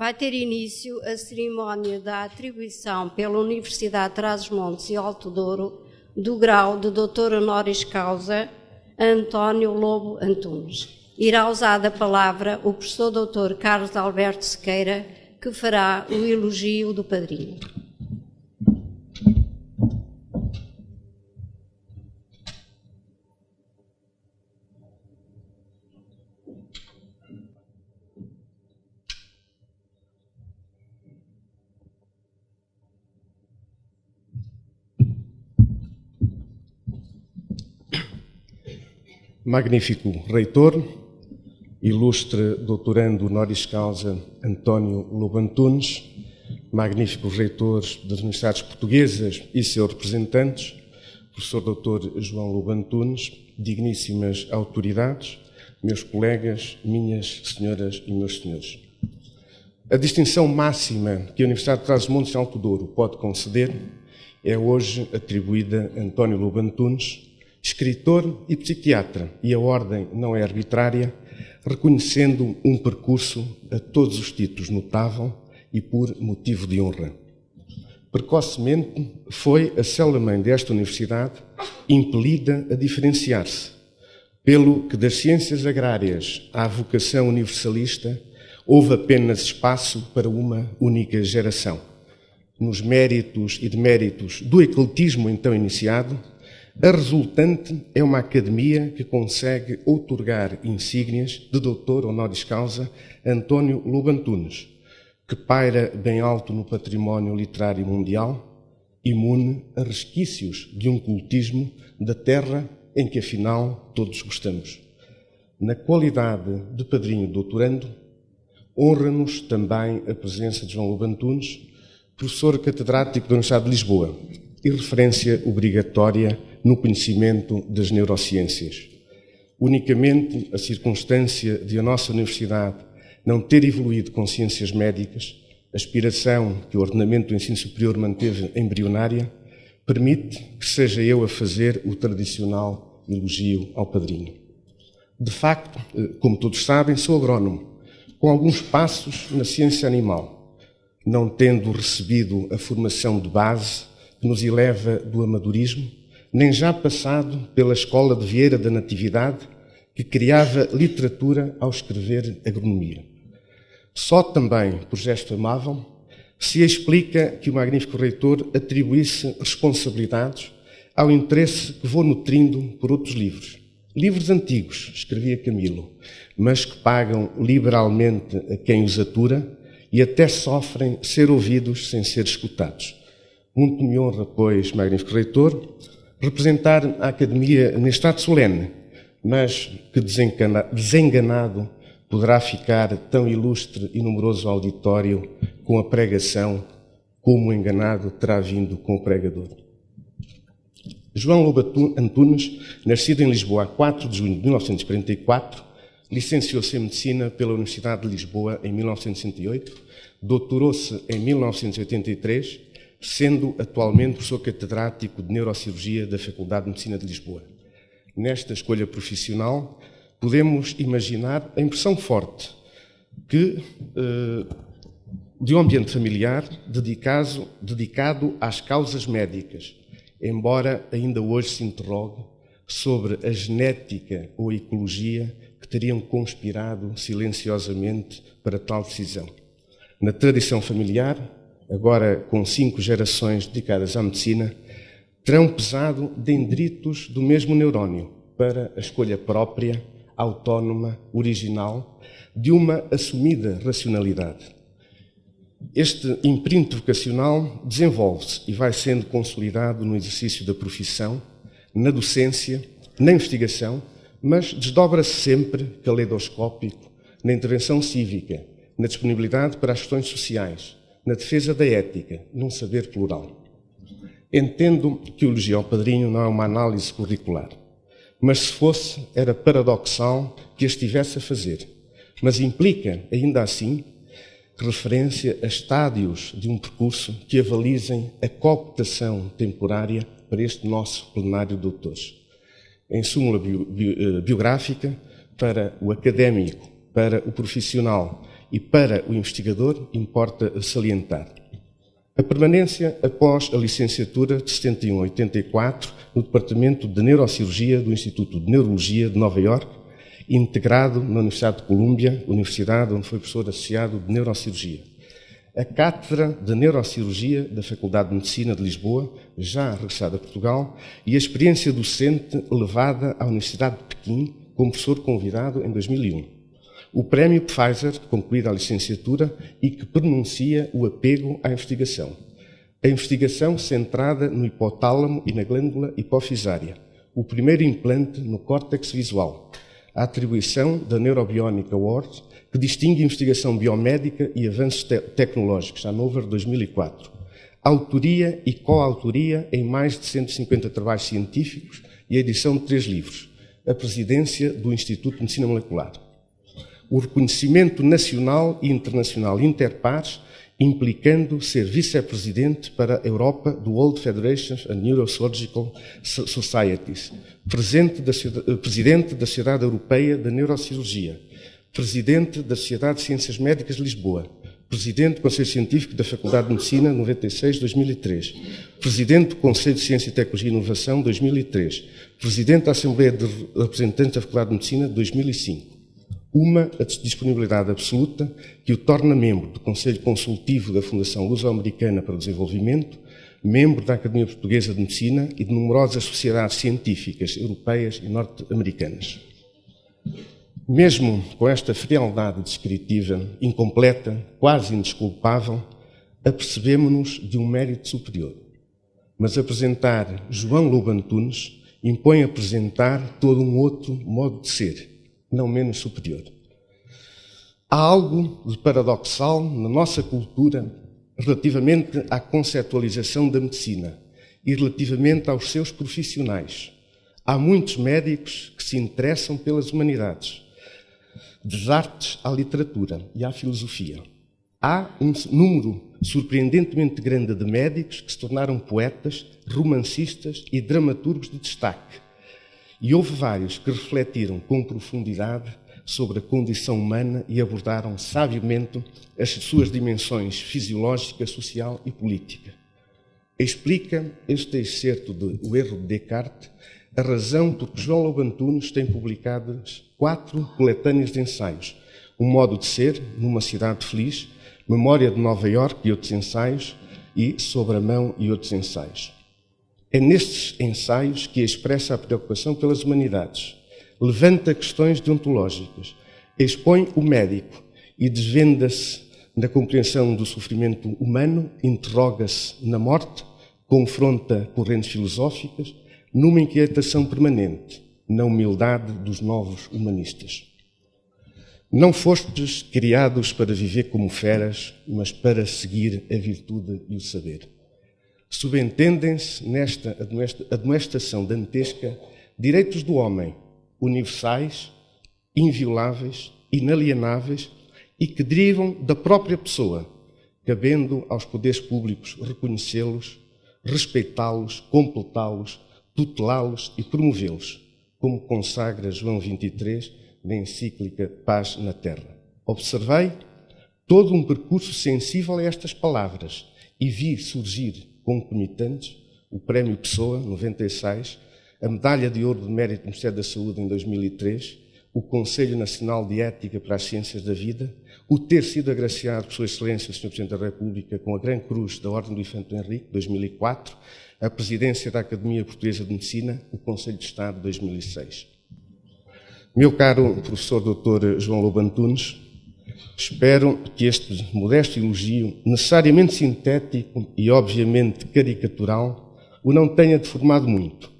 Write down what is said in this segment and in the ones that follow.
Vai ter início a cerimónia da atribuição pela Universidade de Trás-os-Montes e Alto Douro do grau de Doutor Honoris Causa a António Lobo Antunes. Irá usar a palavra o professor Dr. Carlos Alberto Sequeira, que fará o elogio do padrinho. Magnífico reitor, ilustre doutorando honoris causa António Lobo Antunes, magníficos reitores das universidades portuguesas e seus representantes, professor doutor João Lobo Antunes, digníssimas autoridades, meus colegas, minhas senhoras e meus senhores. A distinção máxima que a Universidade de Trás-os-Montes de Alto Douro pode conceder é hoje atribuída a António Lobo Antunes, escritor e psiquiatra, e a ordem não é arbitrária, reconhecendo um percurso a todos os títulos notável e por motivo de honra. Precocemente foi a célula-mãe desta universidade impelida a diferenciar-se, pelo que das ciências agrárias à vocação universalista houve apenas espaço para uma única geração. Nos méritos e deméritos do ecletismo então iniciado, a resultante é uma academia que consegue outorgar insígnias de doutor honoris causa António Lobo Antunes, que paira bem alto no património literário mundial, imune a resquícios de um cultismo da terra em que afinal todos gostamos. Na qualidade de padrinho doutorando, honra-nos também a presença de João Lobo Antunes, professor catedrático da Universidade de Lisboa e referência obrigatória no conhecimento das neurociências. Unicamente a circunstância de a nossa universidade não ter evoluído com ciências médicas, aspiração que o ordenamento do ensino superior manteve embrionária, permite que seja eu a fazer o tradicional elogio ao padrinho. De facto, como todos sabem, sou agrónomo, com alguns passos na ciência animal, não tendo recebido a formação de base que nos eleva do amadorismo, nem já passado pela Escola de Vieira da Natividade, que criava literatura ao escrever agronomia. Só também, por gesto amável, se explica que o magnífico reitor atribuísse responsabilidades ao interesse que vou nutrindo por outros livros. Livros antigos, escrevia Camilo, mas que pagam liberalmente a quem os atura e até sofrem ser ouvidos sem ser escutados. Muito me honra, pois, magnífico reitor, representar a Academia neste ato solene, mas que desenganado poderá ficar tão ilustre e numeroso auditório com a pregação, como enganado terá vindo com o pregador. João Lobo Antunes, nascido em Lisboa a 4 de junho de 1944, licenciou-se em Medicina pela Universidade de Lisboa em 1968, doutorou-se em 1983, sendo atualmente professor catedrático de Neurocirurgia da Faculdade de Medicina de Lisboa. Nesta escolha profissional, podemos imaginar a impressão forte que, de um ambiente familiar dedicado às causas médicas, embora ainda hoje se interrogue sobre a genética ou a ecologia que teriam conspirado silenciosamente para tal decisão. Na tradição familiar, agora com 5 gerações dedicadas à medicina, terão pesado dendritos do mesmo neurónio para a escolha própria, autónoma, original, de uma assumida racionalidade. Este imprint vocacional desenvolve-se e vai sendo consolidado no exercício da profissão, na docência, na investigação, mas desdobra-se sempre, caleidoscópico, na intervenção cívica, na disponibilidade para as questões sociais, na defesa da ética, num saber plural. Entendo que o elogio ao padrinho não é uma análise curricular, mas se fosse, era paradoxal que a estivesse a fazer, mas implica, ainda assim, referência a estádios de um percurso que avalizem a cooptação temporária para este nosso plenário de doutores. Em súmula biográfica, para o académico, para o profissional e para o investigador, importa salientar a permanência após a licenciatura de 71 a 84 no Departamento de Neurocirurgia do Instituto de Neurologia de Nova Iorque, integrado na Universidade de Colômbia, universidade onde foi professor associado de Neurocirurgia. A Cátedra de Neurocirurgia da Faculdade de Medicina de Lisboa, já regressada a Portugal, e a experiência docente levada à Universidade de Pequim como professor convidado em 2001. O prémio Pfizer, concluída a licenciatura, e que pronuncia o apego à investigação. A investigação centrada no hipotálamo e na glândula hipofisária, o primeiro implante no córtex visual, a atribuição da Neurobionic Award, que distingue investigação biomédica e avanços tecnológicos, Hanover 2004. Autoria e coautoria em mais de 150 trabalhos científicos e a edição de 3 livros. A presidência do Instituto de Medicina Molecular. O reconhecimento nacional e internacional interpares, implicando ser vice-presidente para a Europa do World Federation of Neurosurgical Societies, presidente da Sociedade Europeia da Neurocirurgia, presidente da Sociedade de Ciências Médicas de Lisboa, presidente do Conselho Científico da Faculdade de Medicina 96-2003, presidente do Conselho de Ciência, Tecnologia e Inovação 2003, presidente da Assembleia de Representantes da Faculdade de Medicina 2005. Uma, a disponibilidade absoluta que o torna membro do Conselho Consultivo da Fundação Luso-Americana para o Desenvolvimento, membro da Academia Portuguesa de Medicina e de numerosas sociedades científicas europeias e norte-americanas. Mesmo com esta frialdade descritiva, incompleta, quase indesculpável, apercebemo-nos de um mérito superior. Mas apresentar João Lobo Antunes impõe apresentar todo um outro modo de ser, não menos superior. Há algo de paradoxal na nossa cultura relativamente à conceptualização da medicina e relativamente aos seus profissionais. Há muitos médicos que se interessam pelas humanidades, das artes à literatura e à filosofia. Há um número surpreendentemente grande de médicos que se tornaram poetas, romancistas e dramaturgos de destaque. E houve vários que refletiram com profundidade sobre a condição humana e abordaram sabiamente as suas dimensões fisiológica, social e política. Explica este excerto de O Erro de Descartes a razão por que João Lobo Antunes tem publicado 4 coletâneas de ensaios: Um Modo de Ser, Numa Cidade Feliz, Memória de Nova Iorque e outros ensaios, e Sobre a Mão e outros ensaios. É nestes ensaios que expressa a preocupação pelas humanidades, levanta questões deontológicas, expõe o médico e desvenda-se na compreensão do sofrimento humano, interroga-se na morte, confronta correntes filosóficas, numa inquietação permanente, na humildade dos novos humanistas. Não fostes criados para viver como feras, mas para seguir a virtude e o saber. Subentendem-se nesta admoestação dantesca direitos do homem, universais, invioláveis, inalienáveis e que derivam da própria pessoa, cabendo aos poderes públicos reconhecê-los, respeitá-los, completá-los, tutelá-los e promovê-los, como consagra João 23 na encíclica Paz na Terra. Observei todo um percurso sensível a estas palavras e vi surgir concomitantes o Prémio Pessoa, 96, a Medalha de Ouro de Mérito do Ministério da Saúde em 2003, o Conselho Nacional de Ética para as Ciências da Vida, o ter sido agraciado por Sua Excelência o Sr. Presidente da República com a Grande Cruz da Ordem do Infante Henrique, 2004, a Presidência da Academia Portuguesa de Medicina, o Conselho de Estado, 2006. Meu caro professor Dr. João Lobo Antunes, espero que este modesto elogio, necessariamente sintético e obviamente caricatural, o não tenha deformado muito.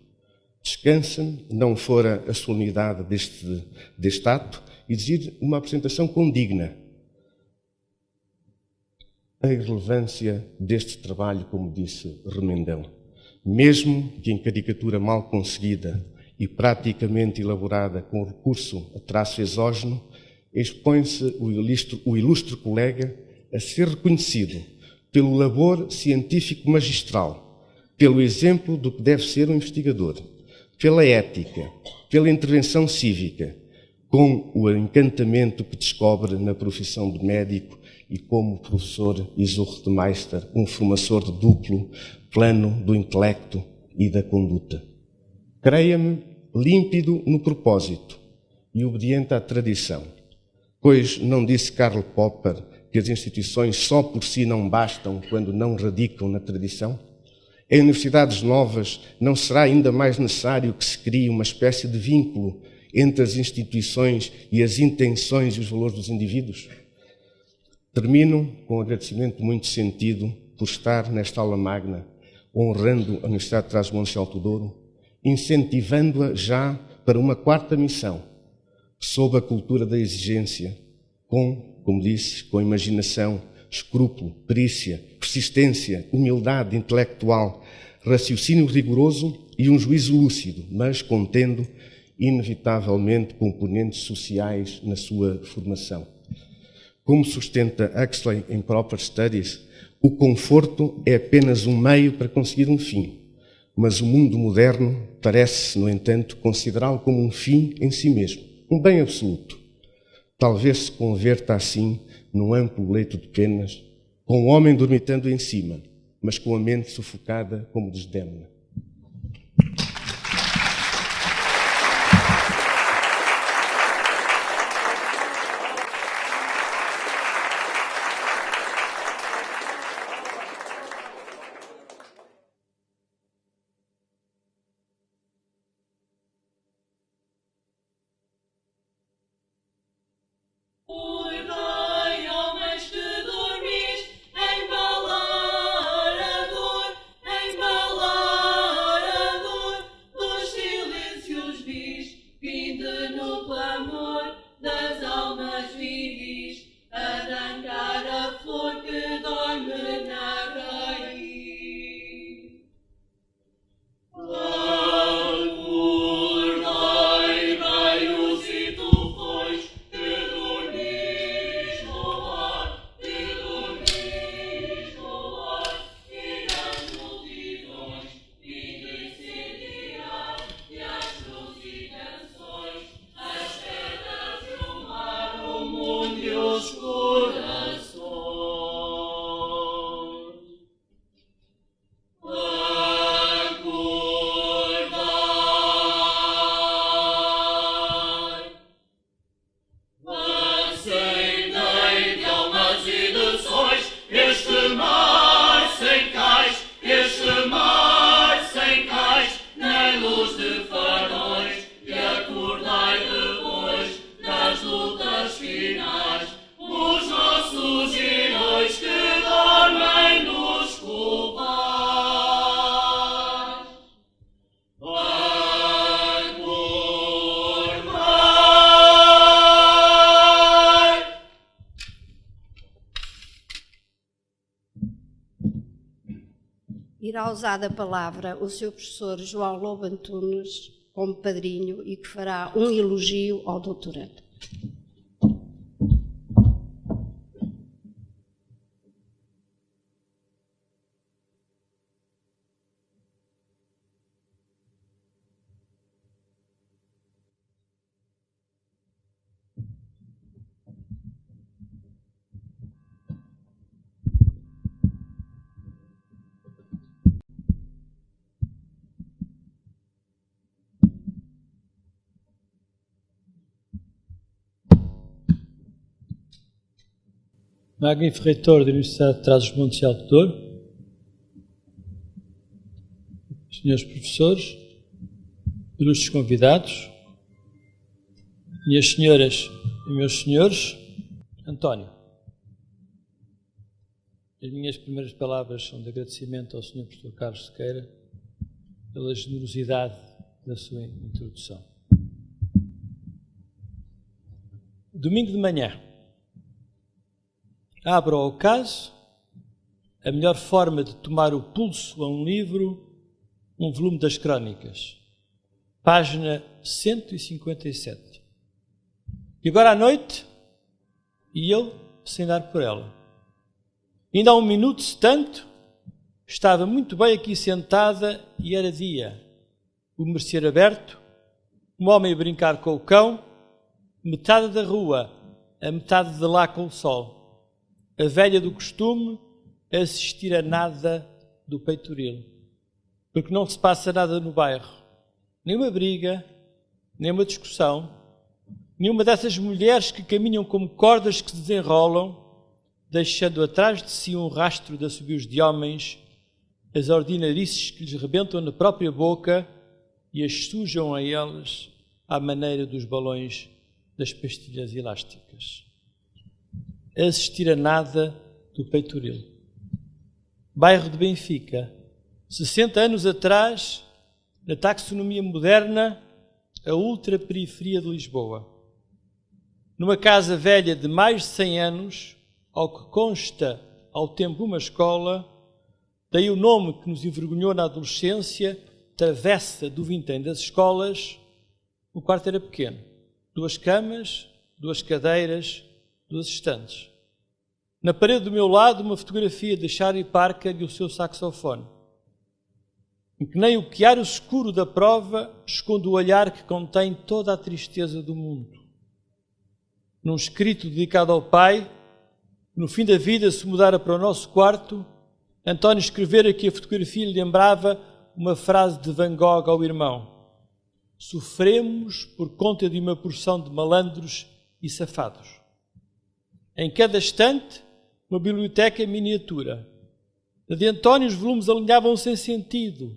Descansa-me, não fora a solenidade deste ato, exigir uma apresentação condigna. A irrelevância deste trabalho, como disse Remendão, mesmo que em caricatura mal conseguida e praticamente elaborada com recurso a traço exógeno, expõe-se o ilustre colega a ser reconhecido pelo labor científico magistral, pelo exemplo do que deve ser um investigador, pela ética, pela intervenção cívica, com o encantamento que descobre na profissão de médico e como professor Isurre-de-Meister, um formador de duplo plano do intelecto e da conduta. Creia-me, límpido no propósito e obediente à tradição, pois não disse Karl Popper que as instituições só por si não bastam quando não radicam na tradição? Em universidades novas não será ainda mais necessário que se crie uma espécie de vínculo entre as instituições e as intenções e os valores dos indivíduos? Termino com um agradecimento muito sentido por estar nesta aula magna, honrando a Universidade de Trás-os-Montes e Alto Douro incentivando-a já para uma quarta missão, sob a cultura da exigência, como disse, com imaginação, escrúpulo, perícia, persistência, humildade intelectual, raciocínio rigoroso e um juízo lúcido, mas contendo, inevitavelmente, componentes sociais na sua formação. Como sustenta Huxley em Proper Studies, o conforto é apenas um meio para conseguir um fim, mas o mundo moderno parece, no entanto, considerá-lo como um fim em si mesmo, um bem absoluto. Talvez se converta assim num amplo leito de penas, com o homem dormitando em cima, mas com a mente sufocada como desdémona. Irá usar a palavra o seu professor João Lobo Antunes como padrinho e que fará um elogio ao doutorando. Magnífico reitor da Universidade de Trás-os-Montes e Alto Douro, senhores professores, ilustres convidados, minhas senhoras e meus senhores, António. As minhas primeiras palavras são de agradecimento ao Sr. Professor Carlos Sequeira pela generosidade da sua introdução. Domingo de manhã. Abro ao caso a melhor forma de tomar o pulso a um livro, um volume das Crónicas, página 157. E agora à noite, e eu sem dar por ela. Ainda há um minuto, se tanto, estava muito bem aqui sentada e era dia. O merceeiro aberto, um homem a brincar com o cão, metade da rua, a metade de lá com o sol. A velha do costume a assistir a nada do peitoril. Porque não se passa nada no bairro. Nem uma briga, nem uma discussão, nenhuma dessas mulheres que caminham como cordas que se desenrolam, deixando atrás de si um rastro de assobios de homens, as ordinarices que lhes rebentam na própria boca e as sujam a elas à maneira dos balões das pastilhas elásticas. A assistir a nada do peitoril. Bairro de Benfica, 60 anos atrás, na taxonomia moderna, a ultraperiferia de Lisboa. Numa casa velha de mais de 100 anos, ao que consta ao tempo uma escola, daí o nome que nos envergonhou na adolescência, Travessa do Vintém das Escolas. O quarto era pequeno, 2 camas, 2 cadeiras, 2 estantes. Na parede do meu lado, uma fotografia de Charlie Parker e o seu saxofone, em que nem o chiaro escuro da prova esconde o olhar que contém toda a tristeza do mundo. Num escrito dedicado ao pai, no fim da vida se mudara para o nosso quarto, António escrevera que a fotografia lhe lembrava uma frase de Van Gogh ao irmão: sofremos por conta de uma porção de malandros e safados. Em cada estante, uma biblioteca miniatura. Na de António, os volumes alinhavam-se sem sentido,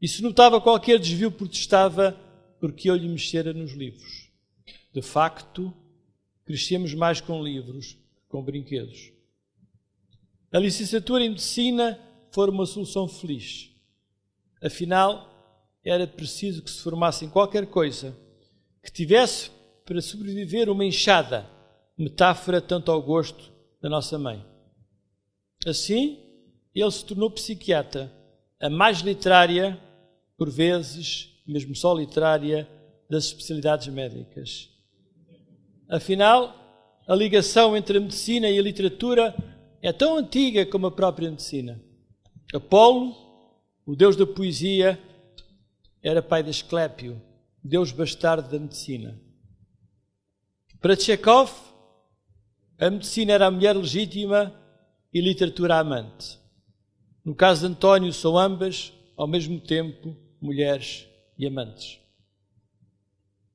e se notava qualquer desvio, protestava porque eu lhe mexera nos livros. De facto, crescemos mais com livros que com brinquedos. A licenciatura em Medicina foi uma solução feliz. Afinal, era preciso que se formasse em qualquer coisa que tivesse para sobreviver uma enxada, metáfora tanto ao gosto da nossa mãe. Assim, ele se tornou psiquiatra, a mais literária, por vezes, mesmo só literária, das especialidades médicas. Afinal, a ligação entre a medicina e a literatura é tão antiga como a própria medicina. Apolo, o deus da poesia, era pai de Asclépio, deus bastardo da medicina. Para Chekhov, a medicina era a mulher legítima e a literatura a amante. No caso de António, são ambas, ao mesmo tempo, mulheres e amantes.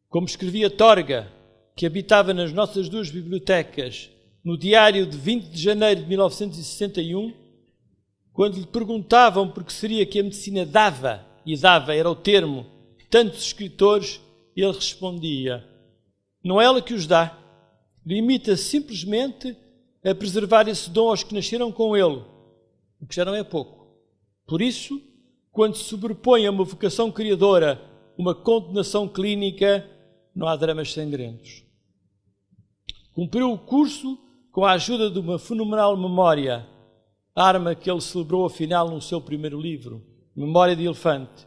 Como escrevia Torga, que habitava nas nossas 2 bibliotecas, no diário de 20 de janeiro de 1961, quando lhe perguntavam por que seria que a medicina dava, e dava era o termo, tantos escritores, ele respondia: não é ela que os dá, limita-se simplesmente a preservar esse dom aos que nasceram com ele, o que já não é pouco. Por isso, quando se sobrepõe a uma vocação criadora uma condenação clínica, não há dramas sangrentos. Cumpriu o curso com a ajuda de uma fenomenal memória, arma que ele celebrou afinal no seu primeiro livro, Memória de Elefante,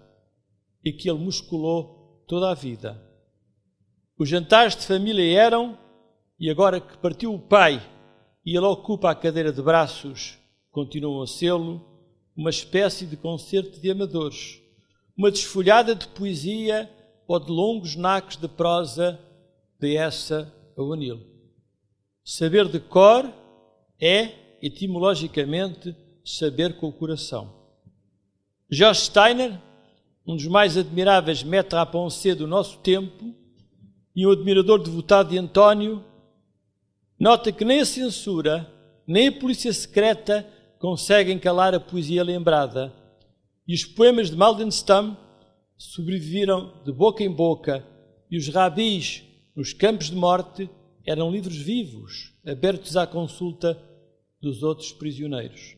e que ele musculou toda a vida. Os jantares de família eram, e agora que partiu o pai e ele ocupa a cadeira de braços, continuam a sê-lo, uma espécie de concerto de amadores, uma desfolhada de poesia ou de longos nacos de prosa de Essa ou Anil. Saber de cor é, etimologicamente, saber com o coração. George Steiner, um dos mais admiráveis maîtres à pensée do nosso tempo e um admirador devotado de António, nota que nem a censura, nem a polícia secreta conseguem calar a poesia lembrada, e os poemas de Mandelstam sobreviveram de boca em boca, e os rabis nos campos de morte eram livros vivos, abertos à consulta dos outros prisioneiros.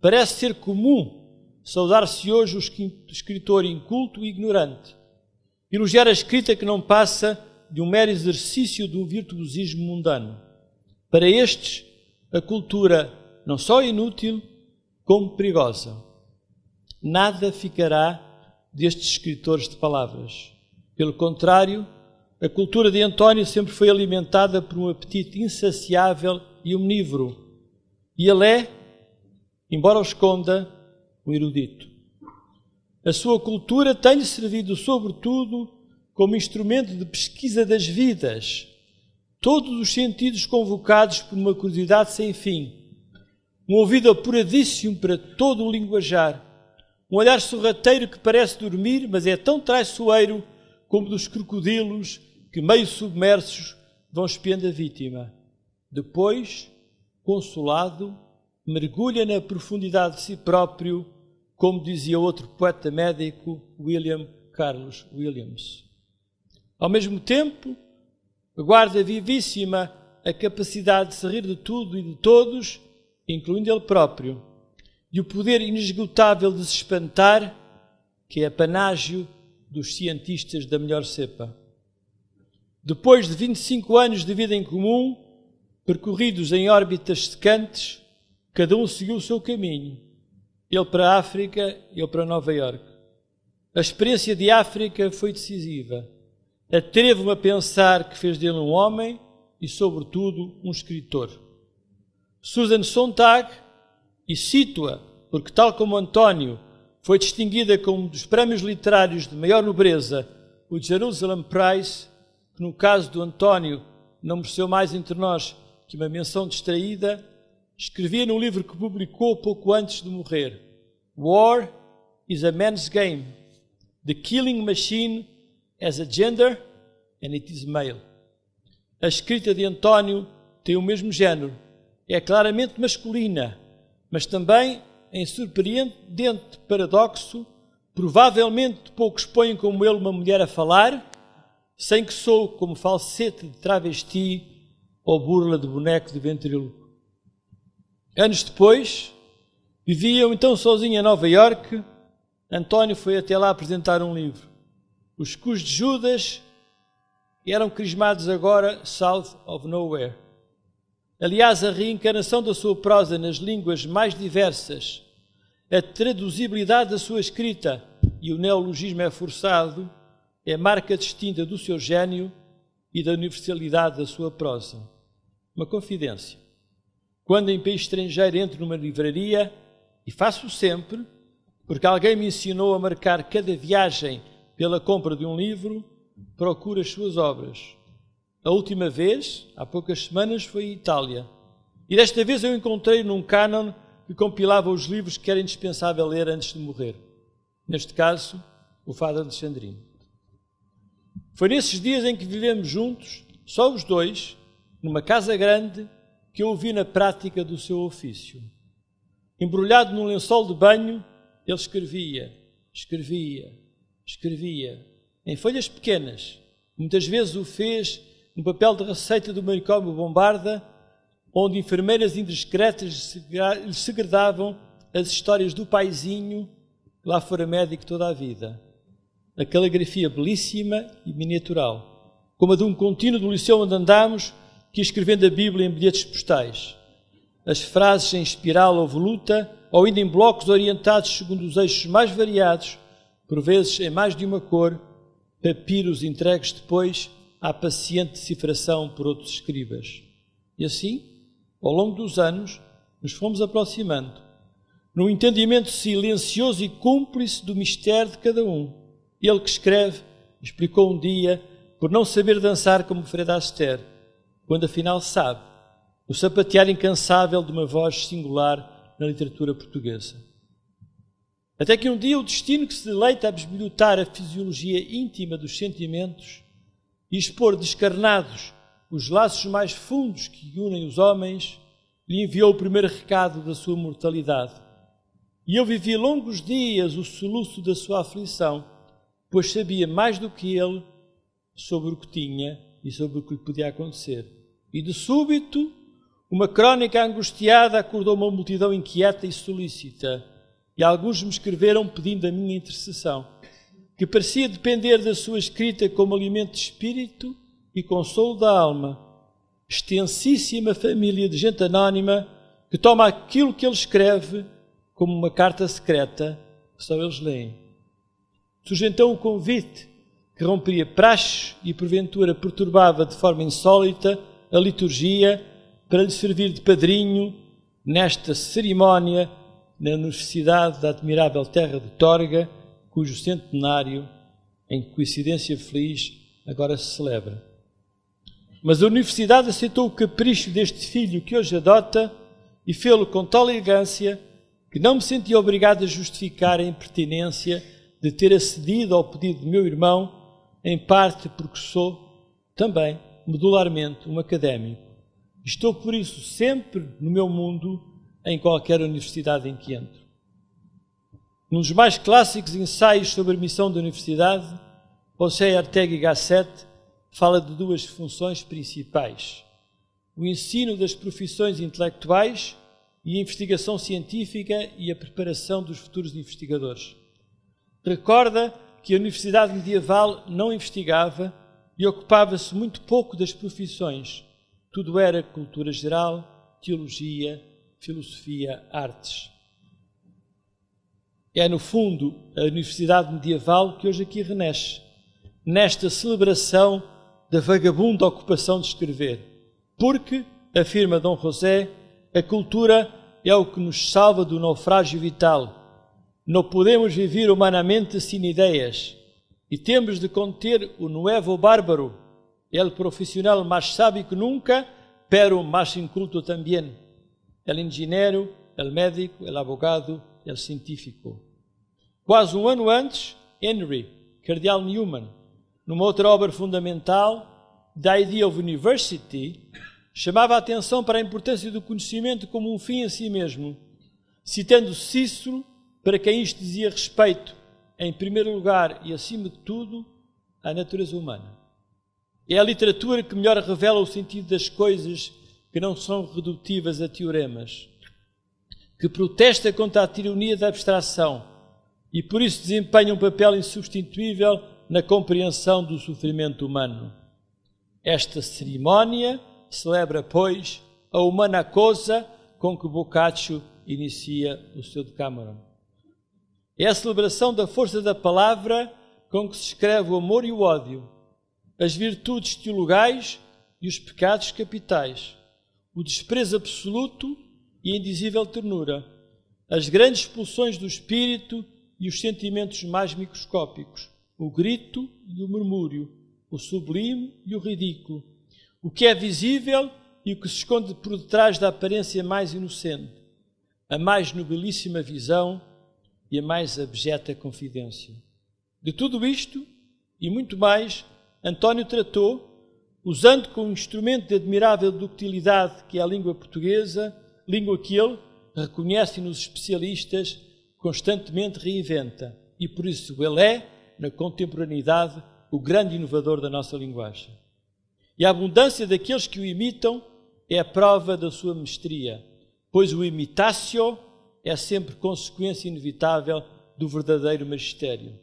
Parece ser comum saudar-se hoje o escritor inculto e ignorante, elogiar a escrita que não passa de um mero exercício de um virtuosismo mundano. Para estes, a cultura não só é inútil, como perigosa. Nada ficará destes escritores de palavras. Pelo contrário, a cultura de António sempre foi alimentada por um apetite insaciável e omnívoro. E ele é, embora o esconda, um erudito. A sua cultura tem-lhe servido, sobretudo, como instrumento de pesquisa das vidas, todos os sentidos convocados por uma curiosidade sem fim, um ouvido apuradíssimo para todo o linguajar, um olhar sorrateiro que parece dormir, mas é tão traiçoeiro como dos crocodilos que, meio submersos, vão espiando a vítima. Depois, consolado, mergulha na profundidade de si próprio, como dizia outro poeta médico, William Carlos Williams. Ao mesmo tempo, guarda vivíssima a capacidade de se rir de tudo e de todos, incluindo ele próprio, e o poder inesgotável de se espantar, que é apanágio dos cientistas da melhor cepa. Depois de 25 anos de vida em comum, percorridos em órbitas secantes, cada um seguiu o seu caminho. Ele para a África, eu para Nova Iorque. A experiência de África foi decisiva. Atrevo-me a pensar que fez dele um homem e, sobretudo, um escritor. Susan Sontag, e cito-a porque, tal como António, foi distinguida com um dos prémios literários de maior nobreza, o Jerusalem Prize, que no caso do António não mereceu mais entre nós que uma menção distraída, escrevia num livro que publicou pouco antes de morrer: War is a man's game. The killing machine has a gender and it is male. A escrita de António tem o mesmo género. É claramente masculina, mas também, em surpreendente paradoxo, provavelmente poucos põem como ele uma mulher a falar, sem que soe como falsete de travesti ou burla de boneco de ventríloco. Anos depois, viviam então sozinho em Nova Iorque. António foi até lá apresentar um livro. Os Cus de Judas eram crismados agora South of Nowhere. Aliás, a reencarnação da sua prosa nas línguas mais diversas, a traduzibilidade da sua escrita, e o neologismo é forçado, é marca distinta do seu gênio e da universalidade da sua prosa. Uma confidência. Quando em país estrangeiro entro numa livraria, e faço sempre, porque alguém me ensinou a marcar cada viagem pela compra de um livro, procuro as suas obras. A última vez, há poucas semanas, foi em Itália. E desta vez eu encontrei num cânon que compilava os livros que era indispensável ler antes de morrer. Neste caso, o Fado Alexandrino. Foi nesses dias em que vivemos juntos, só os dois, numa casa grande, que eu o vi na prática do seu ofício. Embrulhado num lençol de banho, ele escrevia, em folhas pequenas. Muitas vezes o fez no papel de receita do manicômio Bombarda, onde enfermeiras indiscretas lhe segredavam as histórias do paizinho, que lá fora médico toda a vida. A caligrafia belíssima e miniatural, como a de um contínuo do liceu onde andámos, que ia escrevendo a Bíblia em bilhetes postais. As frases em espiral ou voluta, ou ainda em blocos orientados segundo os eixos mais variados, por vezes em mais de uma cor, papiros entregues depois à paciente decifração por outros escribas. E assim, ao longo dos anos, nos fomos aproximando, num entendimento silencioso e cúmplice do mistério de cada um. Ele que escreve, explicou um dia, por não saber dançar como Fred Astaire, quando afinal sabe, o sapatear incansável de uma voz singular na literatura portuguesa. Até que um dia o destino que se deleita a bisbilhotar a fisiologia íntima dos sentimentos e expor descarnados os laços mais fundos que unem os homens, lhe enviou o primeiro recado da sua mortalidade. E eu vivi longos dias o soluço da sua aflição, pois sabia mais do que ele sobre o que tinha e sobre o que lhe podia acontecer. E de súbito, uma crónica angustiada acordou uma multidão inquieta e solícita, e alguns me escreveram pedindo a minha intercessão, que parecia depender da sua escrita como alimento de espírito e consolo da alma. Extensíssima família de gente anónima que toma aquilo que ele escreve como uma carta secreta que só eles leem. Surge então o convite que rompia praxes e porventura perturbava de forma insólita a liturgia para lhe servir de padrinho nesta cerimónia na Universidade da admirável terra de Torga, cujo centenário, em coincidência feliz, agora se celebra. Mas a Universidade aceitou o capricho deste filho que hoje adota e fê-lo com tal elegância que não me senti obrigado a justificar a impertinência de ter acedido ao pedido de meu irmão, em parte porque sou, também, medularmente, um académico. Estou, por isso, sempre no meu mundo, em qualquer universidade em que entro. Num dos mais clássicos ensaios sobre a missão da universidade, José Artegui Gasset fala de duas funções principais: o ensino das profissões intelectuais e a investigação científica e a preparação dos futuros investigadores. Recorda que a Universidade Medieval não investigava e ocupava-se muito pouco das profissões. Tudo era cultura geral, teologia, filosofia, artes. É, no fundo, a Universidade Medieval que hoje aqui renasce, nesta celebração da vagabunda ocupação de escrever. Porque, afirma Dom José, a cultura é o que nos salva do naufrágio vital. Não podemos viver humanamente sem ideias e temos de conter o nuevo bárbaro, el profissional mais sábio que nunca, pero mais inculto também, el engenheiro, el médico, el abogado, el científico. Quase um ano antes, Henry, cardeal Newman, numa outra obra fundamental, The Idea of University, chamava a atenção para a importância do conhecimento como um fim em si mesmo, citando Cícero, para quem isto dizia respeito, em primeiro lugar e acima de tudo, à natureza humana. É a literatura que melhor revela o sentido das coisas que não são redutivas a teoremas, que protesta contra a tirania da abstração e por isso desempenha um papel insubstituível na compreensão do sofrimento humano. Esta cerimónia celebra, pois, a humana coisa com que Boccaccio inicia o seu Decameron. É a celebração da força da palavra com que se escreve o amor e o ódio, as virtudes teologais e os pecados capitais, o desprezo absoluto e a indizível ternura, as grandes pulsões do espírito e os sentimentos mais microscópicos, o grito e o murmúrio, o sublime e o ridículo, o que é visível e o que se esconde por detrás da aparência mais inocente, a mais nobilíssima visão e a mais abjeta confidência. De tudo isto, e muito mais, António tratou, usando como instrumento de admirável ductilidade que é a língua portuguesa, língua que ele, reconhecem nos especialistas, constantemente reinventa. E por isso ele é, na contemporaneidade, o grande inovador da nossa linguagem. E a abundância daqueles que o imitam é a prova da sua mestria, pois o imitatio é sempre consequência inevitável do verdadeiro magistério.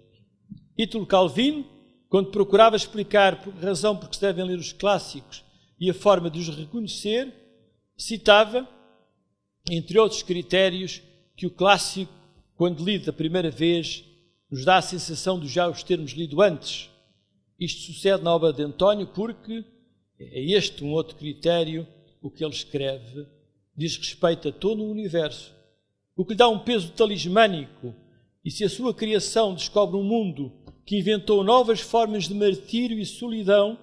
Ítalo Calvino, quando procurava explicar por razão porque se devem ler os clássicos e a forma de os reconhecer, citava, entre outros critérios, que o clássico, quando lido a primeira vez, nos dá a sensação de já os termos lido antes. Isto sucede na obra de António porque é este um outro critério, o que ele escreve, diz respeito a todo o universo, o que lhe dá um peso talismânico, e se a sua criação descobre um mundo que inventou novas formas de martírio e solidão,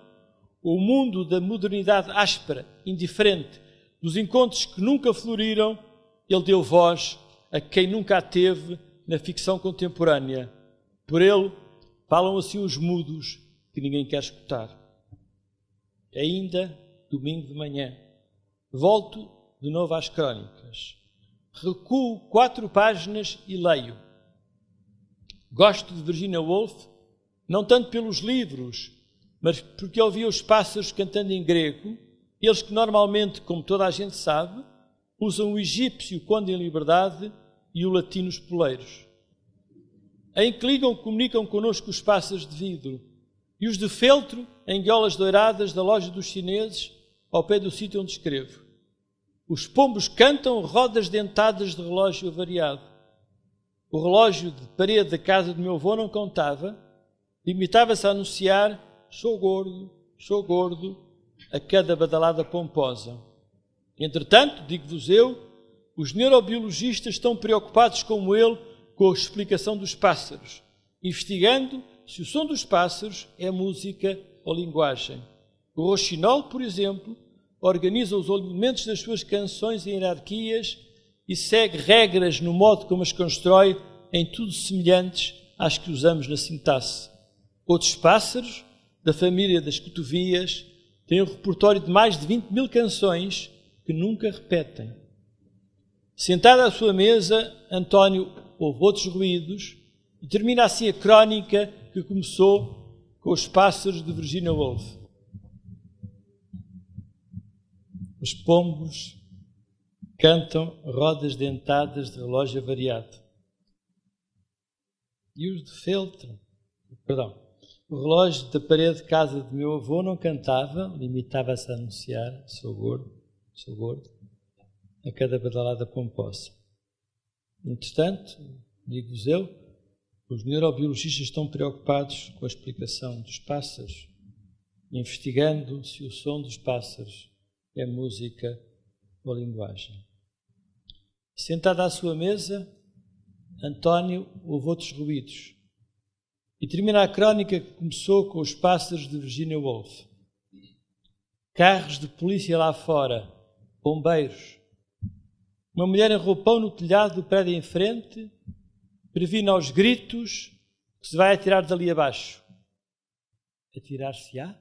o mundo da modernidade áspera, indiferente, dos encontros que nunca floriram, ele deu voz a quem nunca a teve na ficção contemporânea. Por ele, falam assim os mudos que ninguém quer escutar. Ainda, domingo de manhã, volto de novo às crónicas. Recuo 4 páginas e leio. Gosto de Virginia Woolf, não tanto pelos livros, mas porque ouvia os pássaros cantando em grego, eles que normalmente, como toda a gente sabe, usam o egípcio quando em liberdade e o latino nos poleiros. Em que ligam, comunicam connosco os pássaros de vidro e os de feltro em guiolas douradas da loja dos chineses ao pé do sítio onde escrevo. Os pombos cantam rodas dentadas de relógio avariado. O relógio de parede da casa do meu avô não contava, limitava-se a anunciar sou gordo, a cada badalada pomposa. Entretanto, digo-vos eu, os neurobiologistas estão preocupados como ele com a explicação dos pássaros, investigando se o som dos pássaros é música ou linguagem. O Rochinol, por exemplo, organiza os elementos das suas canções em hierarquias e segue regras no modo como as constrói, em tudo semelhantes às que usamos na sintaxe. Outros pássaros, da família das cotovias, têm um repertório de mais de 20.000 canções que nunca repetem. Sentado à sua mesa, António ouve outros ruídos e termina assim a crónica que começou com os pássaros de Virginia Woolf. Os pombos cantam rodas dentadas de relógio avariado. e os de feltro. Perdão. O relógio da parede de casa de meu avô não cantava, limitava-se a anunciar: sou gordo, a cada badalada pomposa. Entretanto, digo-vos eu, os neurobiologistas estão preocupados com a explicação dos pássaros, investigando se o som dos pássaros é música ou linguagem. Sentado à sua mesa, António ouve outros ruídos e termina a crónica que começou com os pássaros de Virginia Woolf. Carros de polícia lá fora, bombeiros. Uma mulher em roupão no telhado do prédio em frente previne aos gritos que se vai atirar dali abaixo. Atirar-se-á?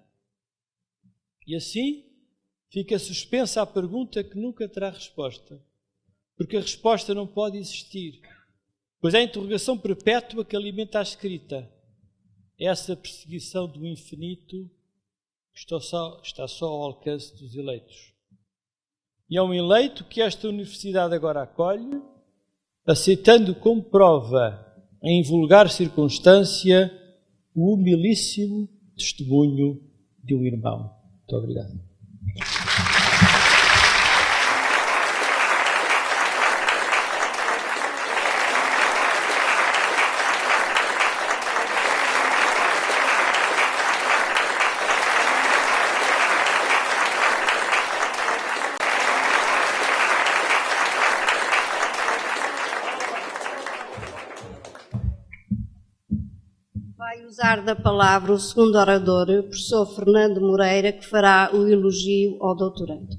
E assim fica suspensa a pergunta que nunca terá resposta, porque a resposta não pode existir, pois é a interrogação perpétua que alimenta a escrita. Essa perseguição do infinito está só ao alcance dos eleitos. E é um eleito que esta universidade agora acolhe, aceitando como prova, em vulgar circunstância, o humilíssimo testemunho de um irmão. Muito obrigado. Vai usar da palavra o segundo orador, o professor Fernando Moreira, que fará o elogio ao doutorando.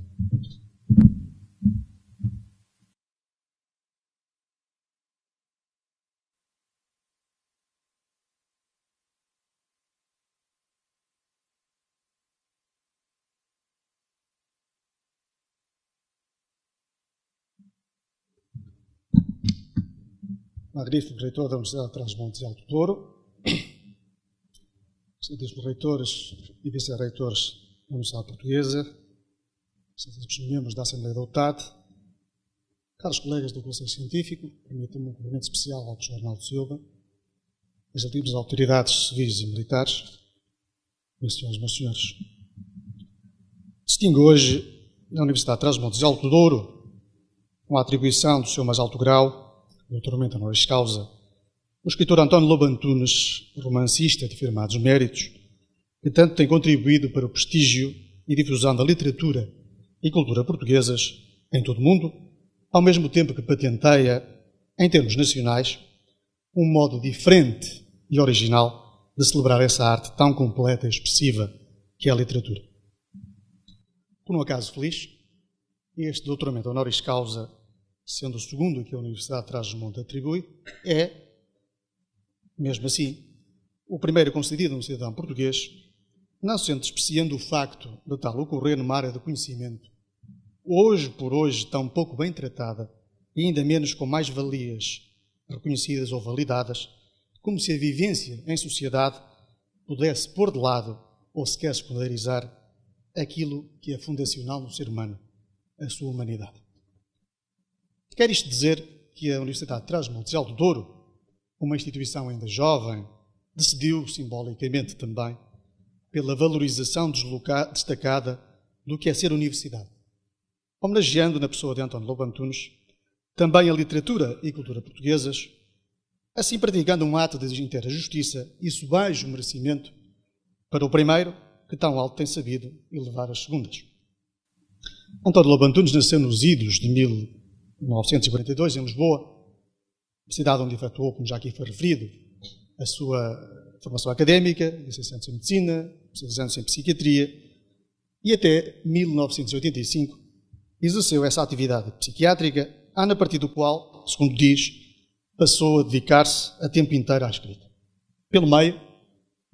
Magnífico reitor da Universidade de Trás-os-Montes e Alto Douro, excelentíssimos reitores e vice-reitores da Universidade Portuguesa, excelentíssimos membros da Assembleia da UTAD, caros colegas do Conselho Científico, permitam-me um cumprimento especial ao professor Arnaldo Silva, excelentíssimas autoridades civis e militares, meus senhores. Distingo hoje na Universidade de Trás-os-Montes e Alto Douro, com a atribuição do seu mais alto grau, doutoramento honoris causa, o escritor António Lobo Antunes, romancista de firmados méritos, que tanto tem contribuído para o prestígio e difusão da literatura e cultura portuguesas em todo o mundo, ao mesmo tempo que patenteia, em termos nacionais, um modo diferente e original de celebrar essa arte tão completa e expressiva que é a literatura. Por um acaso feliz, este doutoramento honoris causa, sendo o segundo que a Universidade de Trás-os-Montes atribui, é, mesmo assim, o primeiro concedido a um cidadão português, não sendo despreciando o facto de tal ocorrer numa área de conhecimento, hoje por hoje tão pouco bem tratada e ainda menos com mais valias reconhecidas ou validadas, como se a vivência em sociedade pudesse pôr de lado ou sequer secundarizar aquilo que é fundacional no ser humano, a sua humanidade. Quer isto dizer que a Universidade de Trás-os-Montes e Alto Douro, uma instituição ainda jovem, decidiu, simbolicamente também, pela valorização destacada do que é ser universidade, homenageando na pessoa de António Lobo Antunes também a literatura e cultura portuguesas, assim praticando um ato de inteira justiça e subaixo merecimento para o primeiro, que tão alto tem sabido elevar as segundas. António Lobo Antunes nasceu nos idos de 1942, em Lisboa, cidade onde efetuou, como já aqui foi referido, a sua formação académica, licenciando-se em Medicina, especializando-se em Psiquiatria, e até 1985 exerceu essa atividade psiquiátrica, ano a partir do qual, segundo diz, passou a dedicar-se a tempo inteiro à escrita. Pelo meio,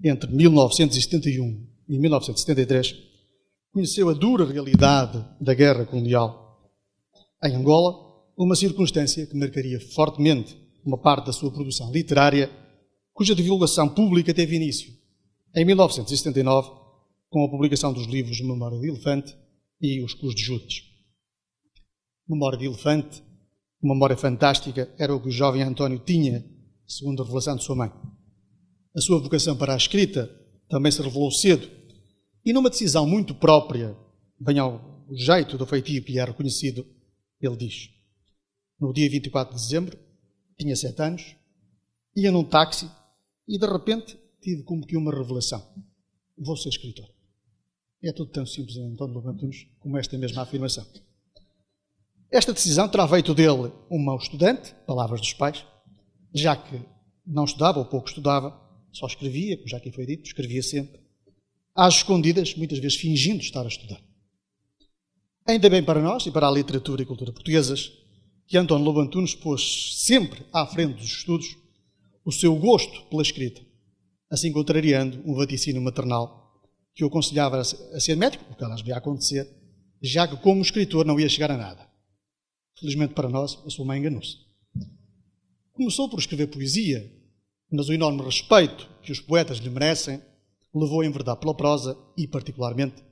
entre 1971 e 1973, conheceu a dura realidade da guerra colonial em Angola, uma circunstância que marcaria fortemente uma parte da sua produção literária, cuja divulgação pública teve início em 1979, com a publicação dos livros Memória de Elefante e Os Cus de Judas. Memória de Elefante, uma memória fantástica, era o que o jovem António tinha segundo a revelação de sua mãe. A sua vocação para a escrita também se revelou cedo, e numa decisão muito própria, bem ao jeito do feitio que lhe é reconhecido, ele diz: no dia 24 de dezembro, tinha 7 anos, ia num táxi e de repente tive como que uma revelação: vou ser escritor. É tudo tão simples em António Lobo Antunes como esta mesma afirmação. Esta decisão terá feito dele um mau estudante, palavras dos pais, já que não estudava ou pouco estudava, só escrevia, como já aqui foi dito, escrevia sempre, às escondidas, muitas vezes fingindo estar a estudar. Ainda bem para nós e para a literatura e cultura portuguesas que António Lobo Antunes pôs sempre à frente dos estudos o seu gosto pela escrita, assim contrariando um vaticínio maternal que o aconselhava a ser médico, o que aliás veio a acontecer, já que como escritor não ia chegar a nada. Felizmente para nós, a sua mãe enganou-se. Começou por escrever poesia, mas o enorme respeito que os poetas lhe merecem levou a enverdar pela prosa e, particularmente,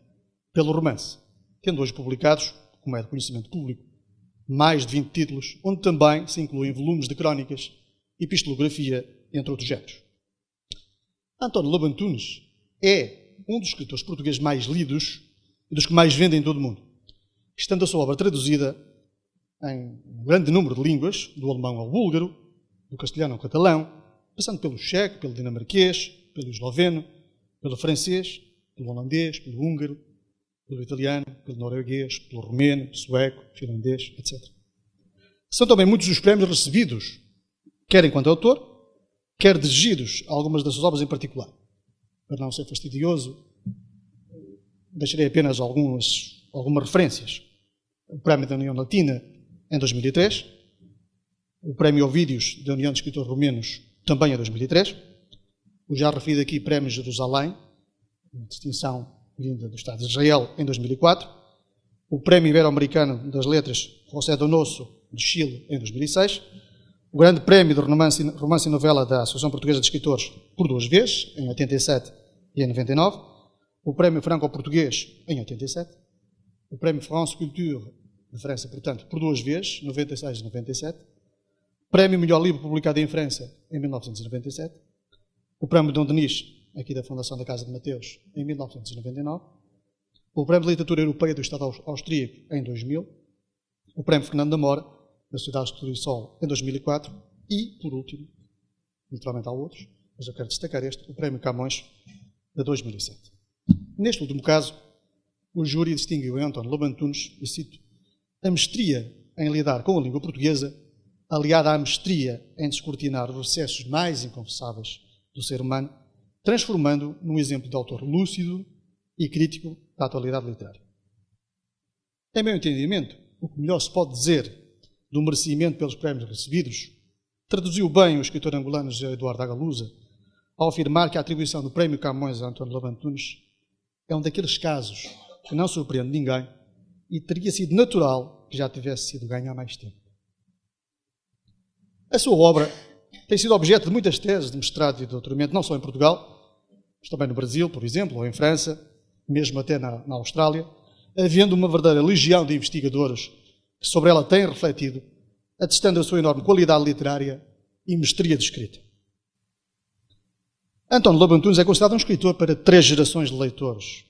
pelo romance, tendo hoje publicados, como é de conhecimento público, mais de 20 títulos, onde também se incluem volumes de crónicas, epistolografia, entre outros géneros. António Lobo Antunes é um dos escritores portugueses mais lidos e dos que mais vendem em todo o mundo, estando a sua obra traduzida em um grande número de línguas, do alemão ao búlgaro, do castelhano ao catalão, passando pelo checo, pelo dinamarquês, pelo esloveno, pelo francês, pelo holandês, pelo húngaro, pelo italiano, pelo norueguês, pelo romeno, sueco, finlandês, etc. São também muitos os prémios recebidos, quer enquanto autor, quer dirigidos a algumas das suas obras em particular. Para não ser fastidioso, deixarei apenas algumas referências. O Prémio da União Latina, em 2003. O Prémio Ovídios, da União de Escritores Romenos, também em 2003. O já referido aqui Prémio Jerusalém, distinção vinda do Estado de Israel, em 2004. O Prémio Ibero-Americano das José Donoso, de Chile, em 2006. O Grande Prémio de Romance e Novela da Associação Portuguesa de Escritores, por 2 vezes, em 87 e em 99. O Prémio Franco-Português, em 87. O Prémio France Culture, de França, portanto, por 2 vezes, 96 e 97. Prémio Melhor Livro publicado em França, em 1997. O Prémio Dom Denis, aqui da Fundação da Casa de Mateus, em 1999. O Prémio de Literatura Europeia do Estado Austríaco, em 2000. O Prémio Fernando da Mora, da Sociedade de Sol, em 2004. E, por último, naturalmente há outros, mas eu quero destacar este, o Prémio Camões, de 2007. Neste último caso, o júri distinguiu em António Lobo Antunes, e cito, a mestria em lidar com a língua portuguesa, aliada à mestria em descortinar os excessos mais inconfessáveis do ser humano, transformando-o num exemplo de autor lúcido e crítico da atualidade literária. Em meu entendimento, o que melhor se pode dizer do merecimento pelos prémios recebidos, traduziu bem o escritor angolano José Eduardo Agalusa ao afirmar que a atribuição do Prémio Camões a António Lobo Antunes é um daqueles casos que não surpreende ninguém e teria sido natural que já tivesse sido ganho há mais tempo. A sua obra tem sido objeto de muitas teses de mestrado e de doutoramento, não só em Portugal, mas também no Brasil, por exemplo, ou em França, mesmo até na Austrália, havendo uma verdadeira legião de investigadores que sobre ela têm refletido, atestando a sua enorme qualidade literária e mestria de escrita. António Lobo Antunes é considerado um escritor para 3 gerações de leitores.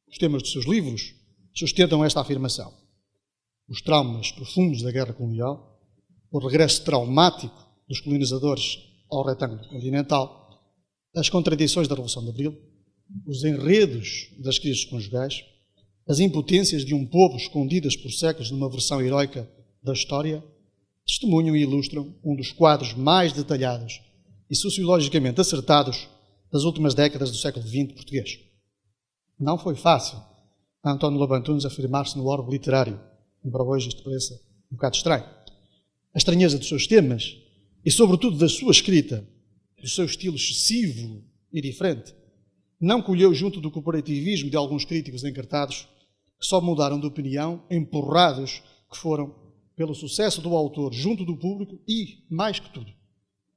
Os temas dos seus livros sustentam esta afirmação. Os traumas profundos da guerra colonial, o regresso traumático dos colonizadores ao retângulo continental, as contradições da Revolução de Abril, os enredos das crises conjugais, as impotências de um povo escondidas por séculos numa versão heroica da história, testemunham e ilustram um dos quadros mais detalhados e sociologicamente acertados das últimas décadas do século XX português. Não foi fácil a António Lobo Antunes afirmar-se no orbe literário, embora hoje isto pareça um bocado estranho. A estranheza dos seus temas e, sobretudo, da sua escrita, do seu estilo excessivo e diferente, não colheu junto do corporativismo de alguns críticos encartados que só mudaram de opinião, empurrados que foram pelo sucesso do autor junto do público e, mais que tudo,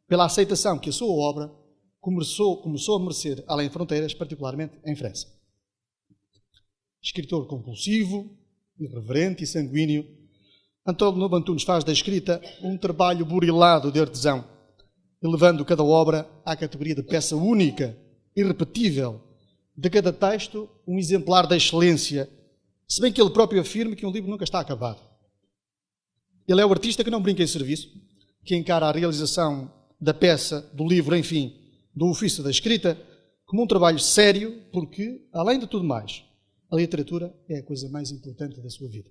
pela aceitação que a sua obra começou a merecer além de fronteiras, particularmente em França. Escritor compulsivo, irreverente e sanguíneo, António Lobo Antunes faz da escrita um trabalho burilado de artesão, elevando cada obra à categoria de peça única, irrepetível, de cada texto um exemplar da excelência, se bem que ele próprio afirma que um livro nunca está acabado. Ele é o artista que não brinca em serviço, que encara a realização da peça, do livro, enfim, do ofício da escrita, como um trabalho sério, porque, além de tudo mais, a literatura é a coisa mais importante da sua vida.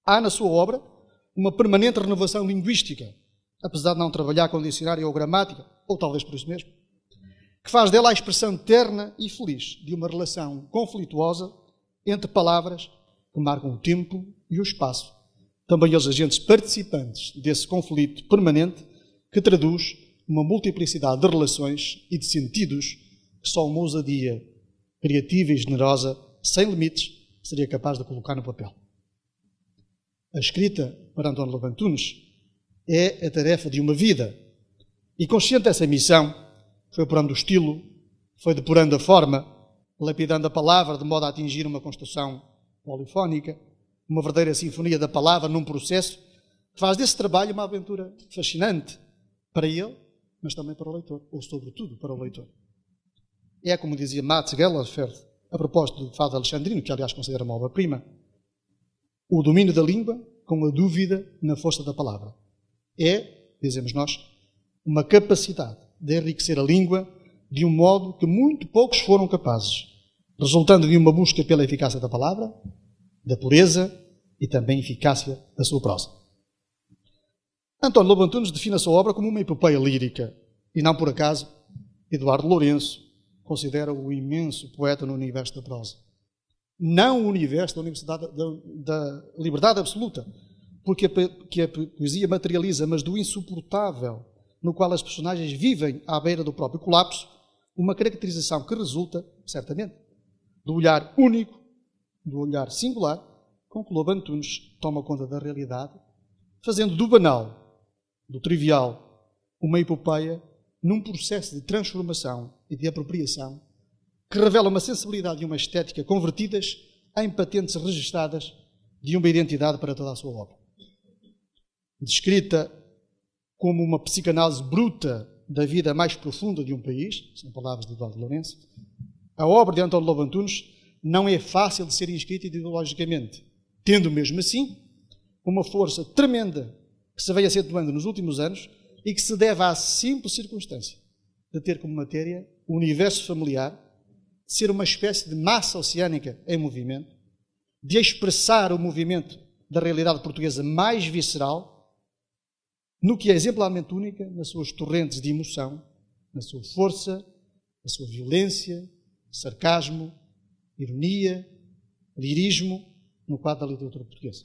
Há na sua obra uma permanente renovação linguística, apesar de não trabalhar com dicionário ou gramática, ou talvez por isso mesmo, que faz dela a expressão terna e feliz de uma relação conflituosa entre palavras que marcam o tempo e o espaço, também os agentes participantes desse conflito permanente que traduz uma multiplicidade de relações e de sentidos que só uma ousadia criativa e generosa, sem limites, seria capaz de colocar no papel. A escrita, para António Lobo Antunes, é a tarefa de uma vida. E consciente dessa missão, foi apurando o estilo, foi depurando a forma, lapidando a palavra de modo a atingir uma construção polifónica, uma verdadeira sinfonia da palavra num processo que faz desse trabalho uma aventura fascinante para ele, mas também para o leitor, ou sobretudo para o leitor. É como dizia Max Gellerfeld, a propósito do Fado Alexandrino, que aliás considera uma obra-prima, o domínio da língua com a dúvida na força da palavra. É, dizemos nós, uma capacidade de enriquecer a língua de um modo que muito poucos foram capazes, resultando de uma busca pela eficácia da palavra, da pureza e também eficácia da sua prosa. António Lobo Antunes define a sua obra como uma epopeia lírica, e não por acaso Eduardo Lourenço considera-o o imenso poeta no universo da prosa. Não o universo da Universidade da Liberdade Absoluta, porque a poesia materializa, mas do insuportável, no qual as personagens vivem à beira do próprio colapso, uma caracterização que resulta, certamente, do olhar único, do olhar singular, com que Lobo Antunes toma conta da realidade, fazendo do banal, do trivial, uma epopeia num processo de transformação e de apropriação que revela uma sensibilidade e uma estética convertidas em patentes registadas de uma identidade para toda a sua obra. Descrita como uma psicanálise bruta da vida mais profunda de um país, são palavras de Eduardo Lourenço, a obra de António Lobo Antunes não é fácil de ser inscrita ideologicamente, tendo mesmo assim uma força tremenda que se vem acentuando nos últimos anos e que se deve à simples circunstância de ter como matéria o universo familiar, de ser uma espécie de massa oceânica em movimento, de expressar o movimento da realidade portuguesa mais visceral, no que é exemplarmente única nas suas torrentes de emoção, na sua força, na sua violência, sarcasmo, ironia, lirismo, no quadro da literatura portuguesa.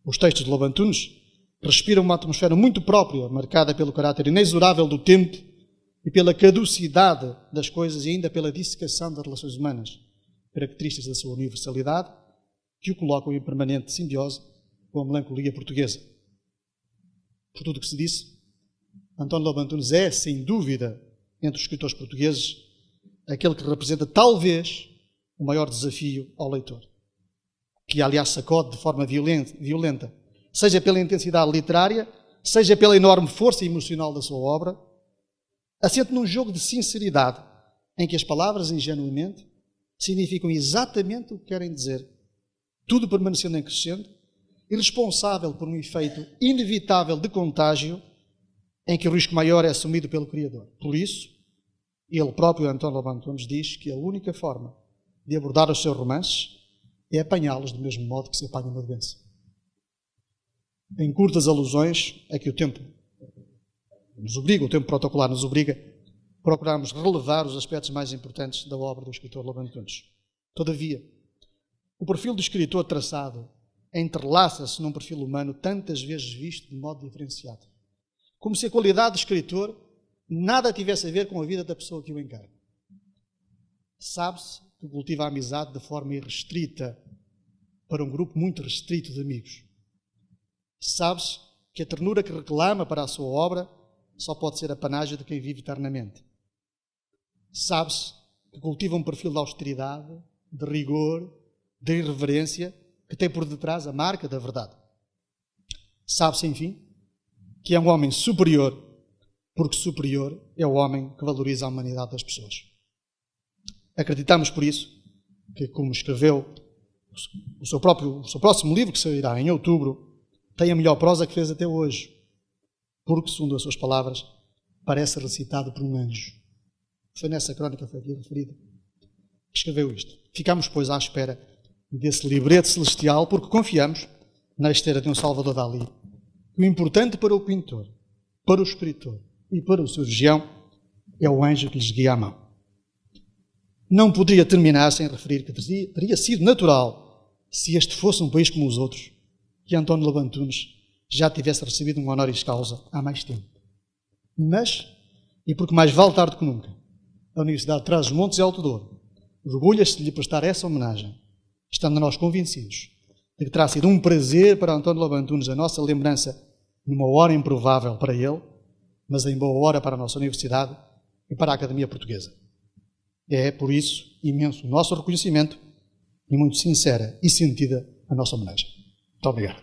Os textos de Lobo Antunes respiram uma atmosfera muito própria, marcada pelo caráter inexorável do tempo e pela caducidade das coisas e ainda pela dissecação das relações humanas, características da sua universalidade, que o colocam em permanente simbiose com a melancolia portuguesa. Por tudo o que se disse, António Lobo Antunes é, sem dúvida, entre os escritores portugueses, aquele que representa, talvez, o maior desafio ao leitor, que, aliás, sacode de forma violenta, seja pela intensidade literária, seja pela enorme força emocional da sua obra, assente num jogo de sinceridade, em que as palavras, ingenuamente, significam exatamente o que querem dizer, tudo permanecendo em crescendo, e responsável por um efeito inevitável de contágio, em que o risco maior é assumido pelo Criador. Por isso, ele próprio, António Lobo Antunes, diz que a única forma de abordar os seus romances é apanhá-los do mesmo modo que se apanha uma doença. Em curtas alusões, é que o tempo nos obriga, o tempo protocolar nos obriga, procuramos relevar os aspectos mais importantes da obra do escritor Lobo Antunes. Todavia, o perfil do escritor traçado entrelaça-se num perfil humano tantas vezes visto de modo diferenciado, como se a qualidade de escritor nada tivesse a ver com a vida da pessoa que o encarna. Sabe-se que cultiva a amizade de forma irrestrita para um grupo muito restrito de amigos. Sabe-se que a ternura que reclama para a sua obra só pode ser a panágio de quem vive eternamente. Sabe-se que cultiva um perfil de austeridade, de rigor, de irreverência, que tem por detrás a marca da verdade. Sabe-se, enfim, que é um homem superior porque superior é o homem que valoriza a humanidade das pessoas. Acreditamos, por isso, que, como escreveu o seu próximo livro, que sairá em outubro, tem a melhor prosa que fez até hoje, porque, segundo as suas palavras, parece recitado por um anjo. Foi nessa crónica que foi aqui referida que escreveu isto. Ficamos, pois, à espera desse librete celestial, porque confiamos na esteira de um Salvador Dalí. O importante para o pintor, para o escritor e para o cirurgião é o anjo que lhes guia a mão. Não poderia terminar sem referir que teria sido natural, se este fosse um país como os outros, que António Lobo Antunes já tivesse recebido um honoris causa há mais tempo. Mas, e porque mais vale tarde que nunca, a Universidade de Trás-os-Montes e Alto Douro orgulha-se de lhe prestar essa homenagem, estando nós convencidos de que terá sido um prazer para António Lobo Antunes a nossa lembrança numa hora improvável para ele, mas em boa hora para a nossa Universidade e para a Academia Portuguesa. É, por isso, imenso o nosso reconhecimento e muito sincera e sentida a nossa homenagem. Muito obrigado.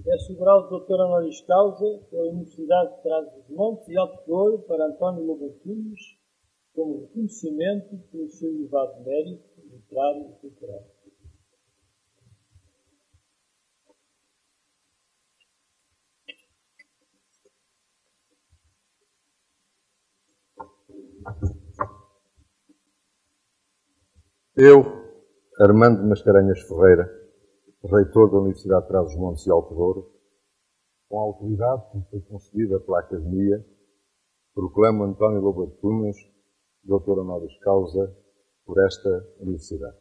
É o grau de doutor honoris causa pela Universidade de Trás-os-Montes e Alto Douro para António Lobo Antunes, como reconhecimento pelo seu elevado mérito literário e cultural. Eu, Armando Mascarenhas Ferreira, reitor da Universidade de Trás-os-Montes e Alto Douro, com a autoridade que me foi concedida pela Academia, proclamo António Lobo Antunes, doutor honoris causa, por esta Universidade.